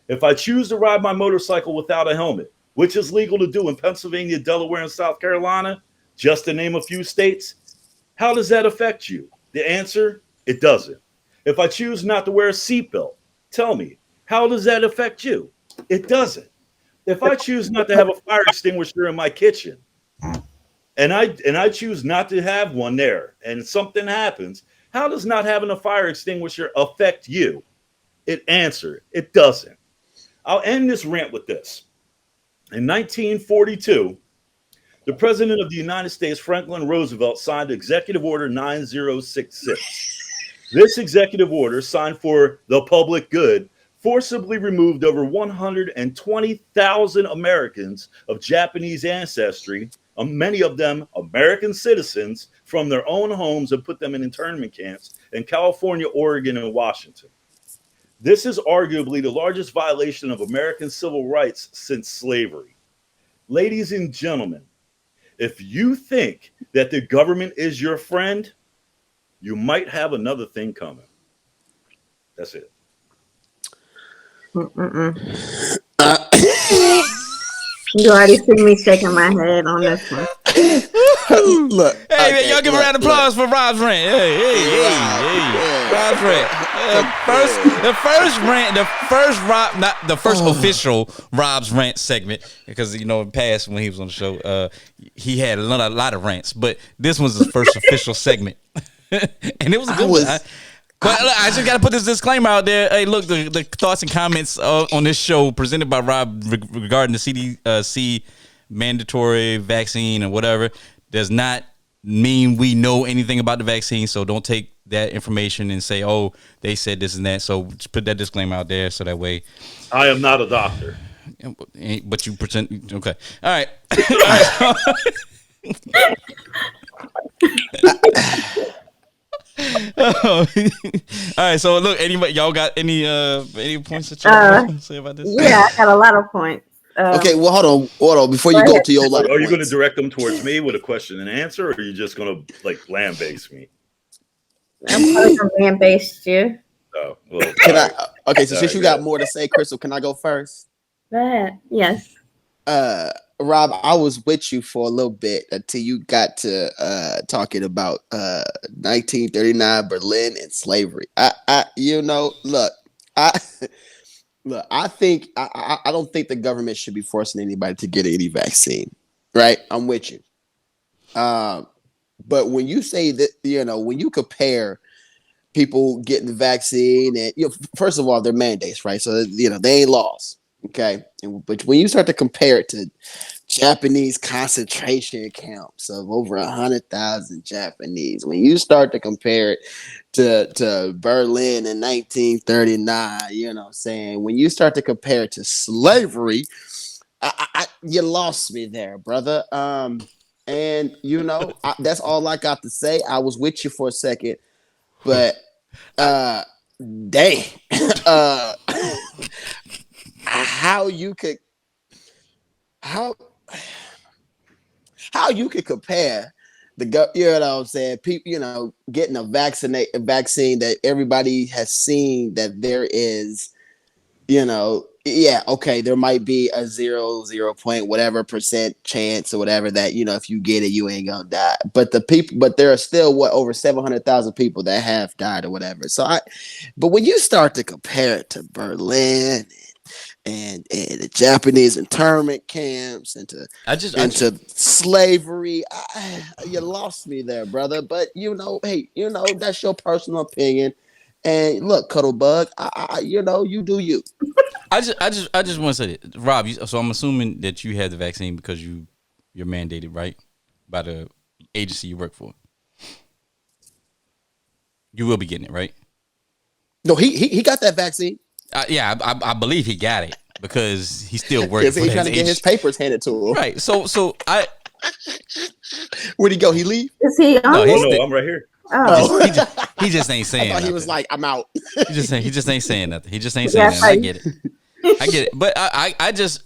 D: If I choose to ride my motorcycle without a helmet, which is legal to do in Pennsylvania, Delaware, and South Carolina, just to name a few states, how does that affect you? The answer, it doesn't. If I choose not to wear a seatbelt, tell me, how does that affect you? It doesn't. If I choose not to have a fire extinguisher in my kitchen, and I choose not to have one there, and something happens, how does not having a fire extinguisher affect you? It answered, it doesn't. I'll end this rant with this. In 1942, the President of the United States, Franklin Roosevelt, signed Executive Order 9066. This executive order, signed for the public good, forcibly removed over 120,000 Americans of Japanese ancestry, many of them American citizens, from their own homes and put them in internment camps in California, Oregon, and Washington. This is arguably the largest violation of American civil rights since slavery. Ladies and gentlemen, if you think that the government is your friend, you might have another thing coming. That's it.
E: You already see me shaking my head on this one.
A: Look,
B: hey, man, y'all give a round of applause for Rob's rant. Hey, Rob's rant. The first official Rob's rant segment, because in the past when he was on the show, he had a lot of rants, but this was his first official segment, and it was a good one. But look, I just got to put this disclaimer out there. Hey, look, the thoughts and comments on this show presented by Rob regarding the CDC mandatory vaccine or whatever does not mean we know anything about the vaccine. So don't take that information and say, oh, they said this and that. So just put that disclaimer out there so that way.
D: I am not a doctor.
B: But you pretend. Okay. All right. All right. So look, anybody, y'all got any points that y'all want to say about this?
E: Yeah, I got a lot of points.
A: Okay, well, hold on. Before you go to your lot of
D: Are you going to
A: points.
D: direct them towards me with a question and answer, or are you just going to lambaste me?
E: I'm probably gonna lambaste you.
D: Oh, well,
A: Can I? Okay, so since you got more to say, Crystal, can I go first?
E: Go ahead. Yes.
A: Rob, I was with you for a little bit until you got to talking about 1939 Berlin and slavery. Look, I think I don't think the government should be forcing anybody to get any vaccine. Right? I'm with you. But when you say that, when you compare people getting the vaccine and first of all, they're mandates, right? So they ain't laws. Okay. But when you start to compare it to Japanese concentration camps of over 100,000 Japanese, when you start to compare it to Berlin in 1939, saying when you start to compare it to slavery, you lost me there, brother. And that's all I got to say. I was with you for a second, but dang. How you could compare what I'm saying, people, getting a vaccine that everybody has seen that there is, okay, there might be a 0 point whatever percent chance or whatever that, if you get it, you ain't gonna die. But there are still over 700,000 people that have died or whatever. But when you start to compare it to Berlin and the Japanese internment camps and to slavery, you lost me there, brother. But hey, that's your personal opinion. And look, Cuddlebug, you do you.
B: I just want to say that, Rob. So I'm assuming that you had the vaccine because you're mandated, right, by the agency you work for. You will be getting it, right?
A: No, he got that vaccine.
B: Yeah, I believe he got it because he's still working.
A: He's trying to get his papers handed to him.
B: Right. So I.
A: Where'd he go? He leave?
E: Is he on?
D: No, I'm right here.
E: Oh.
B: He just ain't saying.
A: I thought
B: nothing.
A: He was like, I'm out.
B: He just ain't saying nothing. He just ain't saying nothing. I get it. But I just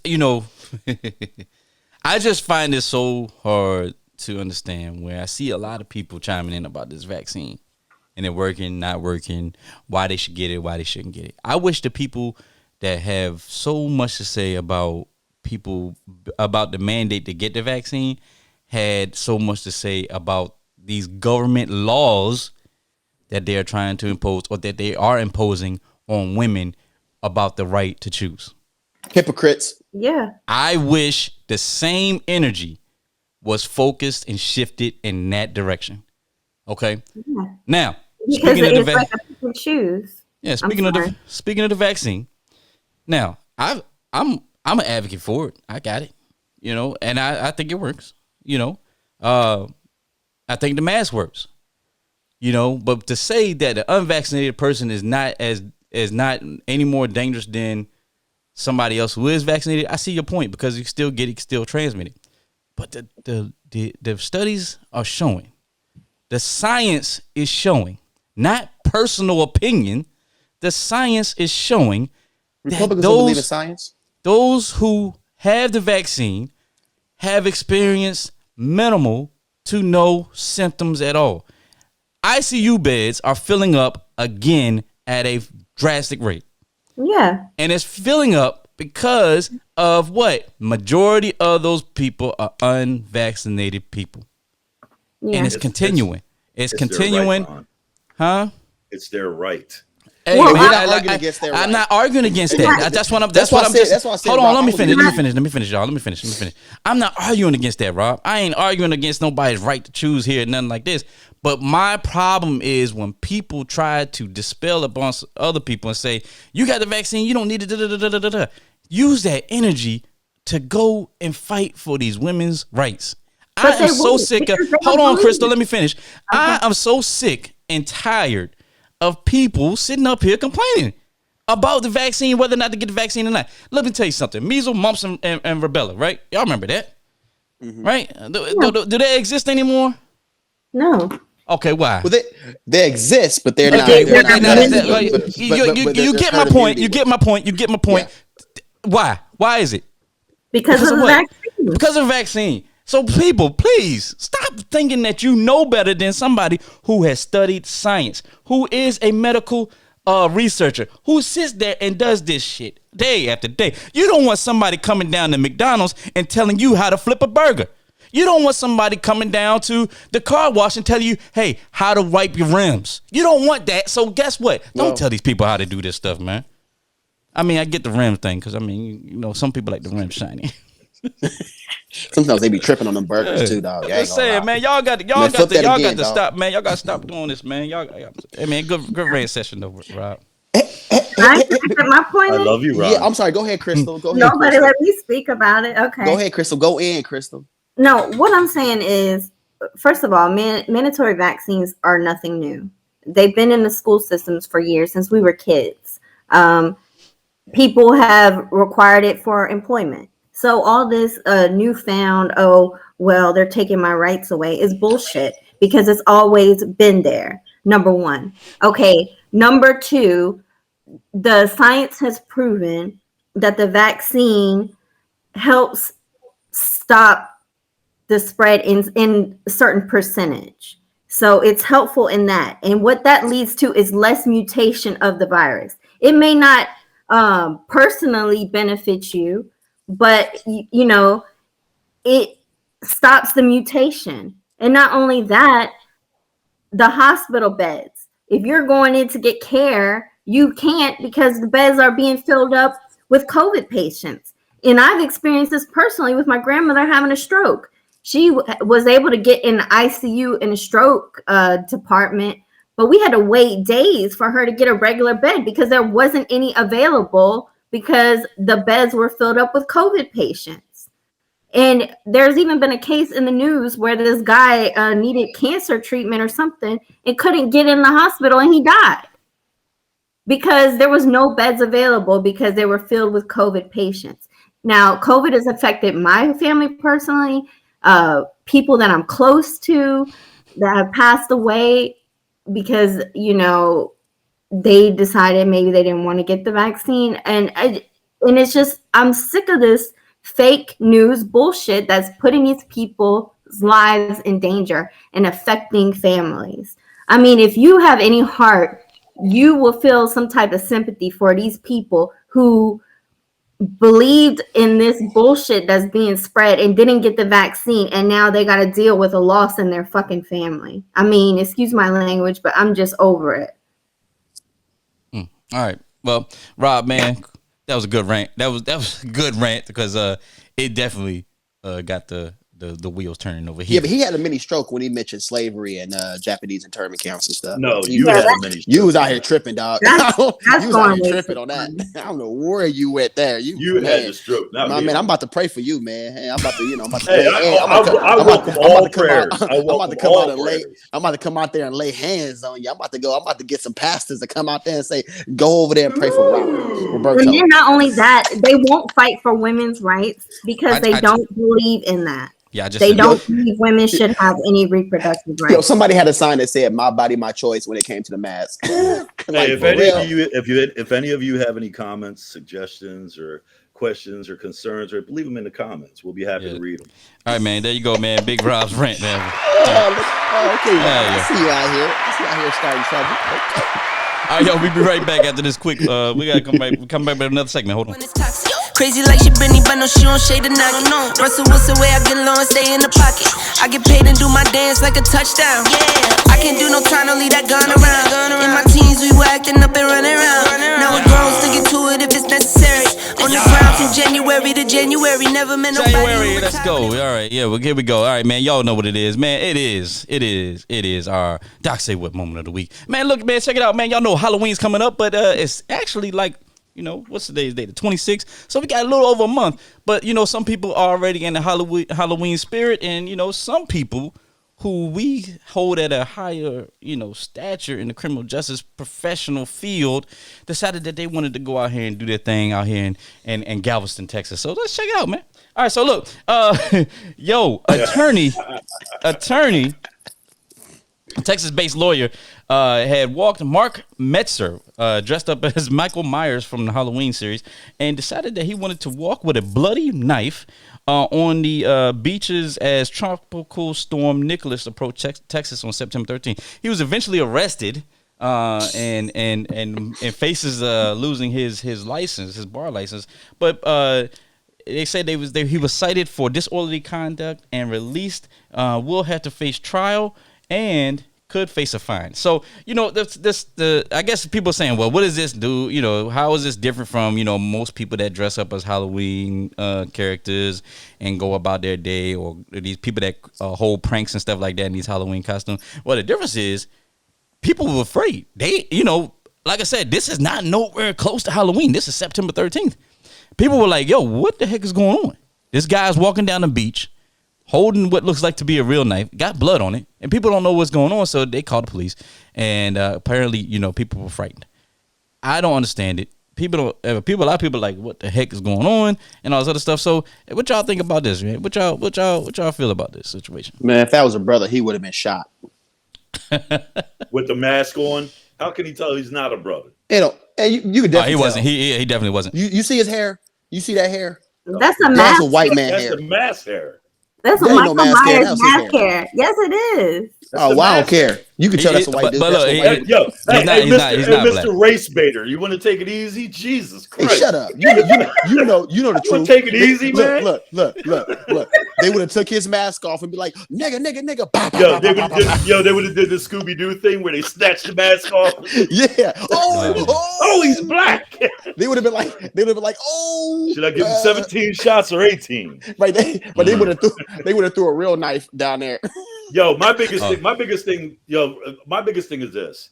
B: I just find it so hard to understand where I see a lot of people chiming in about this vaccine and it working, not working, why they should get it, why they shouldn't get it. I wish the people that have so much to say about the mandate to get the vaccine had so much to say about these government laws that they are trying to impose or that they are imposing on women about the right to choose.
A: Hypocrites.
E: Yeah.
B: I wish the same energy was focused and shifted in that direction. Okay.
E: Yeah.
B: Now,
E: Because it's like a pick and choose.
B: Yeah, speaking of the vaccine. Now, I'm an advocate for it. I got it. You know, and I think it works. You know. I think the mask works. You know, but to say that an unvaccinated person is not any more dangerous than somebody else who is vaccinated, I see your point, because you still get it, still transmit it. But the studies are showing, the science is showing, not personal opinion. The science is showing that
A: Republicans don't believe in science.
B: Those who have the vaccine have experienced minimal to no symptoms at all. ICU beds are filling up again at a drastic rate.
E: Yeah.
B: And it's filling up because of what? Majority of those people are unvaccinated people.
E: Yeah.
B: And it's continuing. It's continuing.
D: Right,
B: huh?
D: It's their right.
B: Hey,
E: Well,
B: man,
A: I'm not
B: I'm not arguing
A: arguing against that right.
B: against that. That's what I'm.
A: That's why I said,
B: Hold on.
A: Rob,
B: Let me
A: I'm
B: finish.
A: with
B: Let me finish, y'all. Let me finish. I'm not arguing against that, Rob. I ain't arguing against nobody's right to choose here, nothing like this. But my problem is when people try to dispel upon other people and say, "You got the vaccine. You don't need it." Use that energy to go and fight for these women's rights. I am so sick of. Hold on, Crystal. Let me finish. I am so sick and tired of people sitting up here complaining about the vaccine, whether or not to get the vaccine or not. Let me tell you something. Measles, mumps, and rubella, right? Y'all remember that? Mm-hmm. Right? Do they exist anymore?
E: No.
B: Okay, why?
A: Well, they exist, but they're not.
B: You get my point. You get my point. You get my point. Yeah. Why? Why is it?
E: Because of the vaccine.
B: Because of the vaccine. So people, please stop thinking that you know better than somebody who has studied science, who is a medical researcher, who sits there and does this shit day after day. You don't want somebody coming down to McDonald's and telling you how to flip a burger. You don't want somebody coming down to the car wash and telling you, hey, how to wipe your rims. You don't want that. So guess what? Don't tell these people how to do this stuff, man. I mean, I get the rim thing because, I mean, you know, some people like the rim shiny.
A: Sometimes they be tripping on them burgers too, dog.
B: I'm saying, man, y'all got to stop, man. Y'all got to stop doing this, man. I mean, good rant session though, Rob.
E: My point
D: I love you, Rob.
A: Yeah, I'm sorry. Go ahead, Crystal. Go ahead.
E: Nobody
A: Crystal.
E: let me speak about it. Okay.
A: Go ahead, Crystal. Go in, Crystal.
E: No, what I'm saying is, first of all, mandatory vaccines are nothing new. They've been in the school systems for years, since we were kids. People have required it for employment. So all this newfound, oh, well, they're taking my rights away is bullshit, because it's always been there. Number one. Okay. Number two, the science has proven that the vaccine helps stop the spread in a certain percentage. So it's helpful in that. And what that leads to is less mutation of the virus. It may not personally benefit you, but you know, it stops the mutation. And not only that, the hospital beds, if you're going in to get care, you can't, because the beds are being filled up with COVID patients. And I've experienced this personally with my grandmother having a stroke. She was able to get in the ICU in a stroke department, but we had to wait days for her to get a regular bed because there wasn't any available, because the beds were filled up with COVID patients. And there's even been a case in the news where this guy needed cancer treatment or something and couldn't get in the hospital, and he died because there was no beds available because they were filled with COVID patients. Now, COVID has affected my family personally, people that I'm close to that have passed away because, you know, they decided maybe they didn't want to get the vaccine. And it's just, I'm sick of this fake news bullshit that's putting these people's lives in danger and affecting families. I mean, if you have any heart, you will feel some type of sympathy for these people who believed in this bullshit that's being spread and didn't get the vaccine, and now they got to deal with a loss in their fucking family. I mean, excuse my language, but I'm just over it.
B: All right. Well, Rob, man, that was a good rant. That was a good rant because it definitely got the wheels turning over here.
A: Yeah, but he had a mini stroke when he mentioned slavery and Japanese internment camps and stuff.
D: No, you had a mini stroke.
A: You was out here tripping, dog.
E: That's
A: you was out here
E: way
A: tripping
E: too
A: on that.
E: fun.
A: I don't know where you went there.
D: You had the stroke.
A: My man, I'm about to pray for you, man. Hey, I'm about to,
D: I welcome all prayers.
A: I'm about to come out there and lay hands on you. I'm about to get some pastors to come out there and say, go over there and pray for Roberto.
E: And then not only that, they won't fight for women's rights because they don't believe in that.
B: Yeah,
E: they don't believe women should have any reproductive rights.
A: Yo, somebody had a sign that said "My body, my choice" when it came to the mask.
D: Like, if any of you have any comments, suggestions, or questions or concerns, or leave them in the comments. We'll be happy to read them.
B: All right, man. There you go, man. Big Rob's rant, man.
A: Okay. I see you out here starting trouble.
B: All right, yo, we'll be right back after this quick. We gotta come back with another segment. Hold on.
G: Crazy like she Britney, but no, she don't shade the noggin. Russell Wilson way I get low and stay in the pocket. I get paid and do my dance like a touchdown. Yeah, I can't do no time to leave that gun around. In my teens, we were acting up and running around. Now we're grown, stick it to it if it's necessary. On the ground from January to January, never meant nobody.
B: January, let's go. All right, yeah, well, here we go. All right, man, y'all know what it is, man. It is our Doc Say What moment of the week. Man, look, man, check it out, man. Y'all know Halloween's coming up, but it's actually like, you know, what's today's date? The 26th. So we got a little over a month. But, you know, some people are already in the Halloween spirit. And, you know, some people who we hold at a higher, you know, stature in the criminal justice professional field decided that they wanted to go out here and do their thing out here in Galveston, Texas. So let's check it out, man. All right. So look, attorney, Texas-based lawyer had walked Mark Metzer, dressed up as Michael Myers from the Halloween series, and decided that he wanted to walk with a bloody knife on the beaches as Tropical Storm Nicholas approached Texas on September 13th. He was eventually arrested and faces losing his license, his bar license, but they said he was cited for disorderly conduct and released. Will have to face trial and could face a fine. So, you know, I guess people are saying, well, what does this do? You know, how is this different from, you know, most people that dress up as Halloween characters and go about their day, or these people that hold pranks and stuff like that in these Halloween costumes? Well, the difference is people were afraid. They, you know, like I said, this is not nowhere close to Halloween. This is September 13th. People were like, yo, what the heck is going on? This guy's walking down the beach holding what looks like to be a real knife, got blood on it, and people don't know what's going on, so they called the police. And apparently, you know, people were frightened. I don't understand it. A lot of people are like, what the heck is going on, and all this other stuff. So, what y'all think about this, man? What y'all feel about this situation?
A: Man, if that was a brother, he would have been shot
D: with the mask on. How can he tell he's not a brother?
A: You know, and you could definitely.
B: He wasn't. He definitely wasn't.
A: You see his hair? You see that hair?
E: That's a mask.
A: That's a white man hair.
D: That's the mask hair.
E: That's a Michael Myers mask hair. Yes, it is.
A: Oh, well, I don't care. You can tell that's a white dude.
B: But look,
D: Mr. Race Baiter, you want to take it easy? Jesus Christ!
A: Hey, shut up. You know the truth.
D: Take it easy, man.
A: Look. They would have took his mask off and be like, nigga.
D: They would have did the Scooby Doo thing where they snatched the mask off.
A: Yeah.
D: Oh, he's black.
A: They would have been like, oh.
D: Should I give him 17 shots or 18?
A: Right. They would have threw a real knife down there.
D: Yo, my biggest thing is this.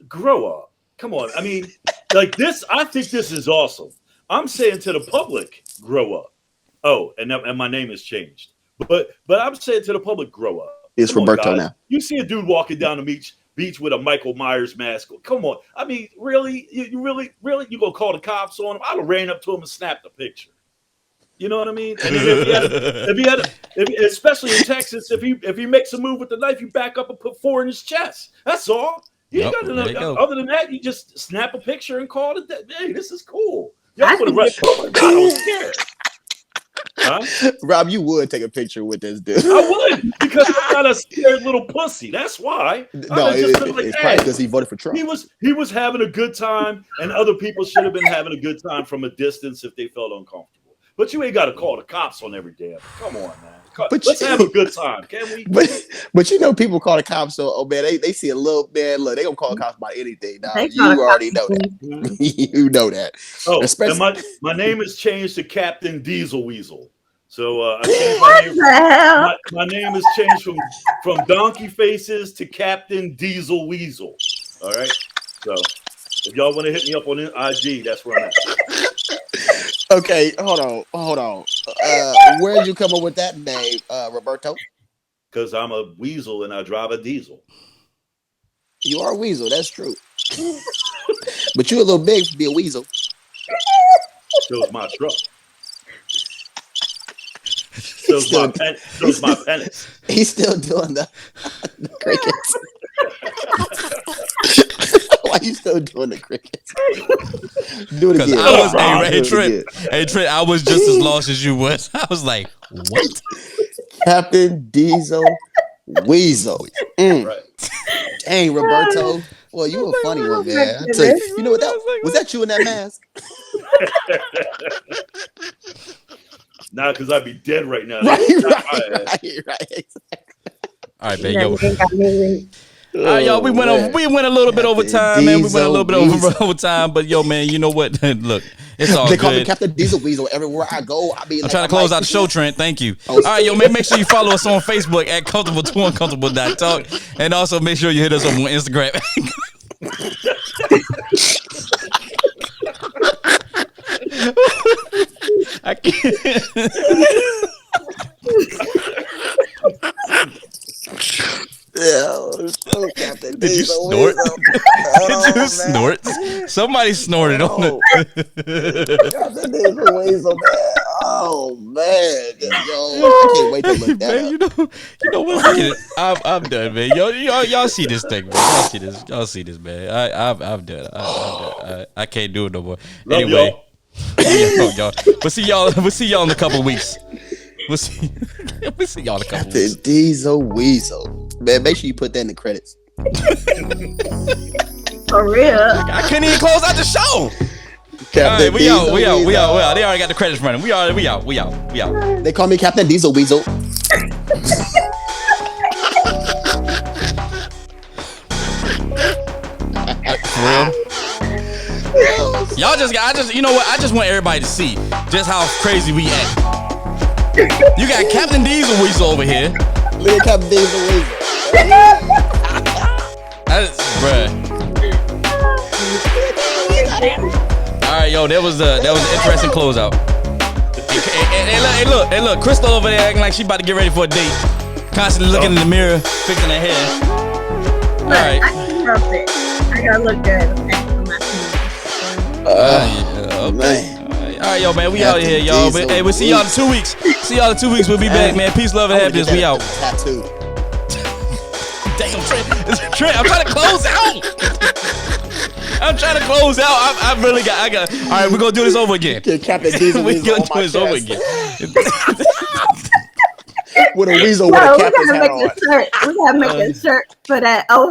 D: Grow up. Come on. I mean, like this, I think this is awesome. I'm saying to the public, grow up. Oh, and my name has changed. But I'm saying to the public, grow up.
A: It's Roberto now.
D: You see a dude walking down the beach with a Michael Myers mask. Come on. I mean, really? You really you gonna call the cops on him? I'd have ran up to him and snapped a picture. You know what I mean? And especially in Texas, if he makes a move with the knife, you back up and put 4 in his chest. That's all. You ain't got to. Other than that, you just snap a picture and call it. Hey, this is cool. Y'all for the rest. I don't care. Huh?
A: Rob, you would take a picture with this dude.
D: I would, because I'm not a scared little pussy. That's why.
A: No, it's probably because he voted for Trump.
D: He was having a good time, and other people should have been having a good time from a distance if they felt uncomfortable. But you ain't got to call the cops on every damn. Come on, man. Let's have a good time, can we?
A: But you know, people call the cops. So, oh man, they see a little man. Look, they gonna call the cops about anything. Now you already know that. You know that.
D: Oh, and my name is changed to Captain Diesel Weasel. So I changed my name. My name is changed from Donkey Faces to Captain Diesel Weasel. All right. So if y'all want to hit me up on IG, that's where I'm at.
A: Okay, hold on. Where'd you come up with that name, Roberto?
D: Because I'm a weasel and I drive a diesel.
A: You are a weasel, that's true. But you're a little big to be a weasel.
D: Shows my truck. Shows my penis.
A: He's still doing the crickets. Why you still doing the crickets? Do it again.
B: Trent, I was just as lost as you was. I was like, what?
A: Captain Diesel Weasel.
D: Right.
A: Dang, Roberto. Well, you a funny one, man. I tell you, know what was that you in that mask?
D: Nah, because I'd be dead right now.
A: Right.
B: Exactly. All right, man. Yo. All right, y'all. We went a little bit over time, man. We went a little bit over time, but yo, man, you know what? Look, it's all
A: they
B: good.
A: call me Captain Diesel Weasel everywhere I go.
B: I'm trying to close out the show, Trent. Thank you. All right, yo, man. Make sure you follow us on Facebook at comfortable2uncomfortable.talk, and also make sure you hit us up on Instagram. I can't.
A: Captain
B: Did you snort? Did you snort? Somebody snorted on it.
A: Captain Diesel Weasel, man. Oh man, yo, I can't wait to look that
B: man,
A: up.
B: You know what? I'm done, man. Y'all see this thing, man. Y'all see this, man. I'm done. I can't do it no more.
D: Love
B: anyway, y'all. We'll see y'all in a couple of weeks. We'll see y'all in a couple of weeks.
A: Captain Diesel Weasel. Man, make sure you put that in the credits.
E: For real.
B: I couldn't even close out the show.
A: Captain
B: we out. They already got the credits running. We out.
A: They call me Captain Diesel Weasel.
B: For real? Y'all you know what? I just want everybody to see just how crazy we act. You got Captain Diesel Weasel over here.
A: Look at Captain Diesel Weasel.
B: Bruh. All right, yo, that was an interesting closeout. Hey, look, Crystal over there acting like she about to get ready for a date. Constantly looking in the mirror, fixing her hair. All right.
E: I gotta look good.
A: Man.
B: All right, yo, man, we out here, y'all. Hey, we'll see y'all in 2 weeks. We'll be back, man. Peace, love, and happiness. We out.
A: Tattoo.
B: Damn, Trent, I'm trying to close out. I really got. All right, we're gonna do this over again.
A: Captain Diesel
B: We're
A: Weasel
B: gonna do this over again.
A: With a weasel with a captain's hat on.
E: We gotta make a shirt for that. Oh,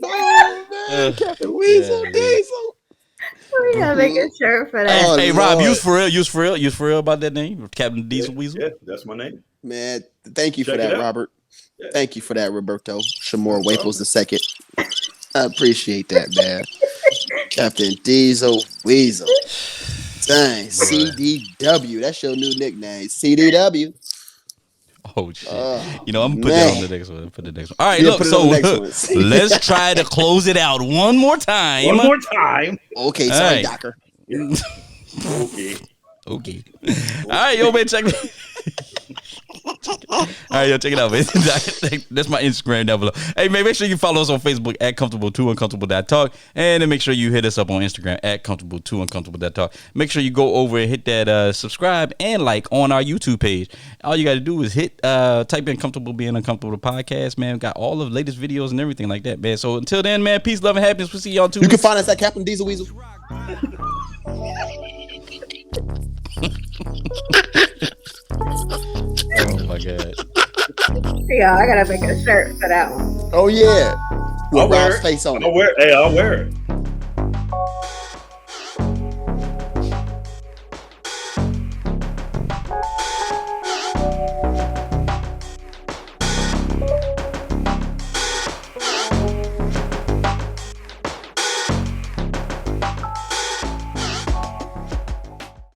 A: man, Captain Weasel Diesel.
E: we gotta make a shirt for that.
B: Hey, Rob, you for real about that name, Captain Diesel Weasel?
D: Yeah, that's my name.
A: Man, thank you
D: Check
A: for that,
D: it out.
A: Robert.
D: Yeah.
A: Thank you for that, Roberto. Shamor Waples II. I appreciate that, man. Captain Diesel Weasel. Dang, CDW. That's your new nickname. CDW.
B: Oh shit! I'm gonna put that on the next one. Put the next one. All right,
A: Yeah,
B: look.
A: put it
B: So
A: on the next one.
B: let's try to close it out one more time.
A: Okay,
B: All
A: sorry,
B: right.
A: Docker.
B: Okay. All right, yo, man, check me. All right, yo, check it out, man. That's my Instagram down below. Hey, man, make sure you follow us on Facebook at comfortable2uncomfortable.talk, and then make sure you hit us up on Instagram at comfortable2uncomfortable.talk. Make sure you go over and hit that subscribe and like on our YouTube page. All you got to do is type in Comfortable Being Uncomfortable podcast, man. We got all of the latest videos and everything like that, man. So until then, man, peace, love, and happiness. We'll see y'all in 2 weeks.
A: You can find us at Captain Diesel Weasel.
B: Oh my god.
E: Yeah, I gotta make a shirt for that one.
A: Oh yeah, with
D: I'll wear
A: Rob's
D: it.
A: face on
D: I'll
A: it.
D: wear it. Hey, I'll wear it.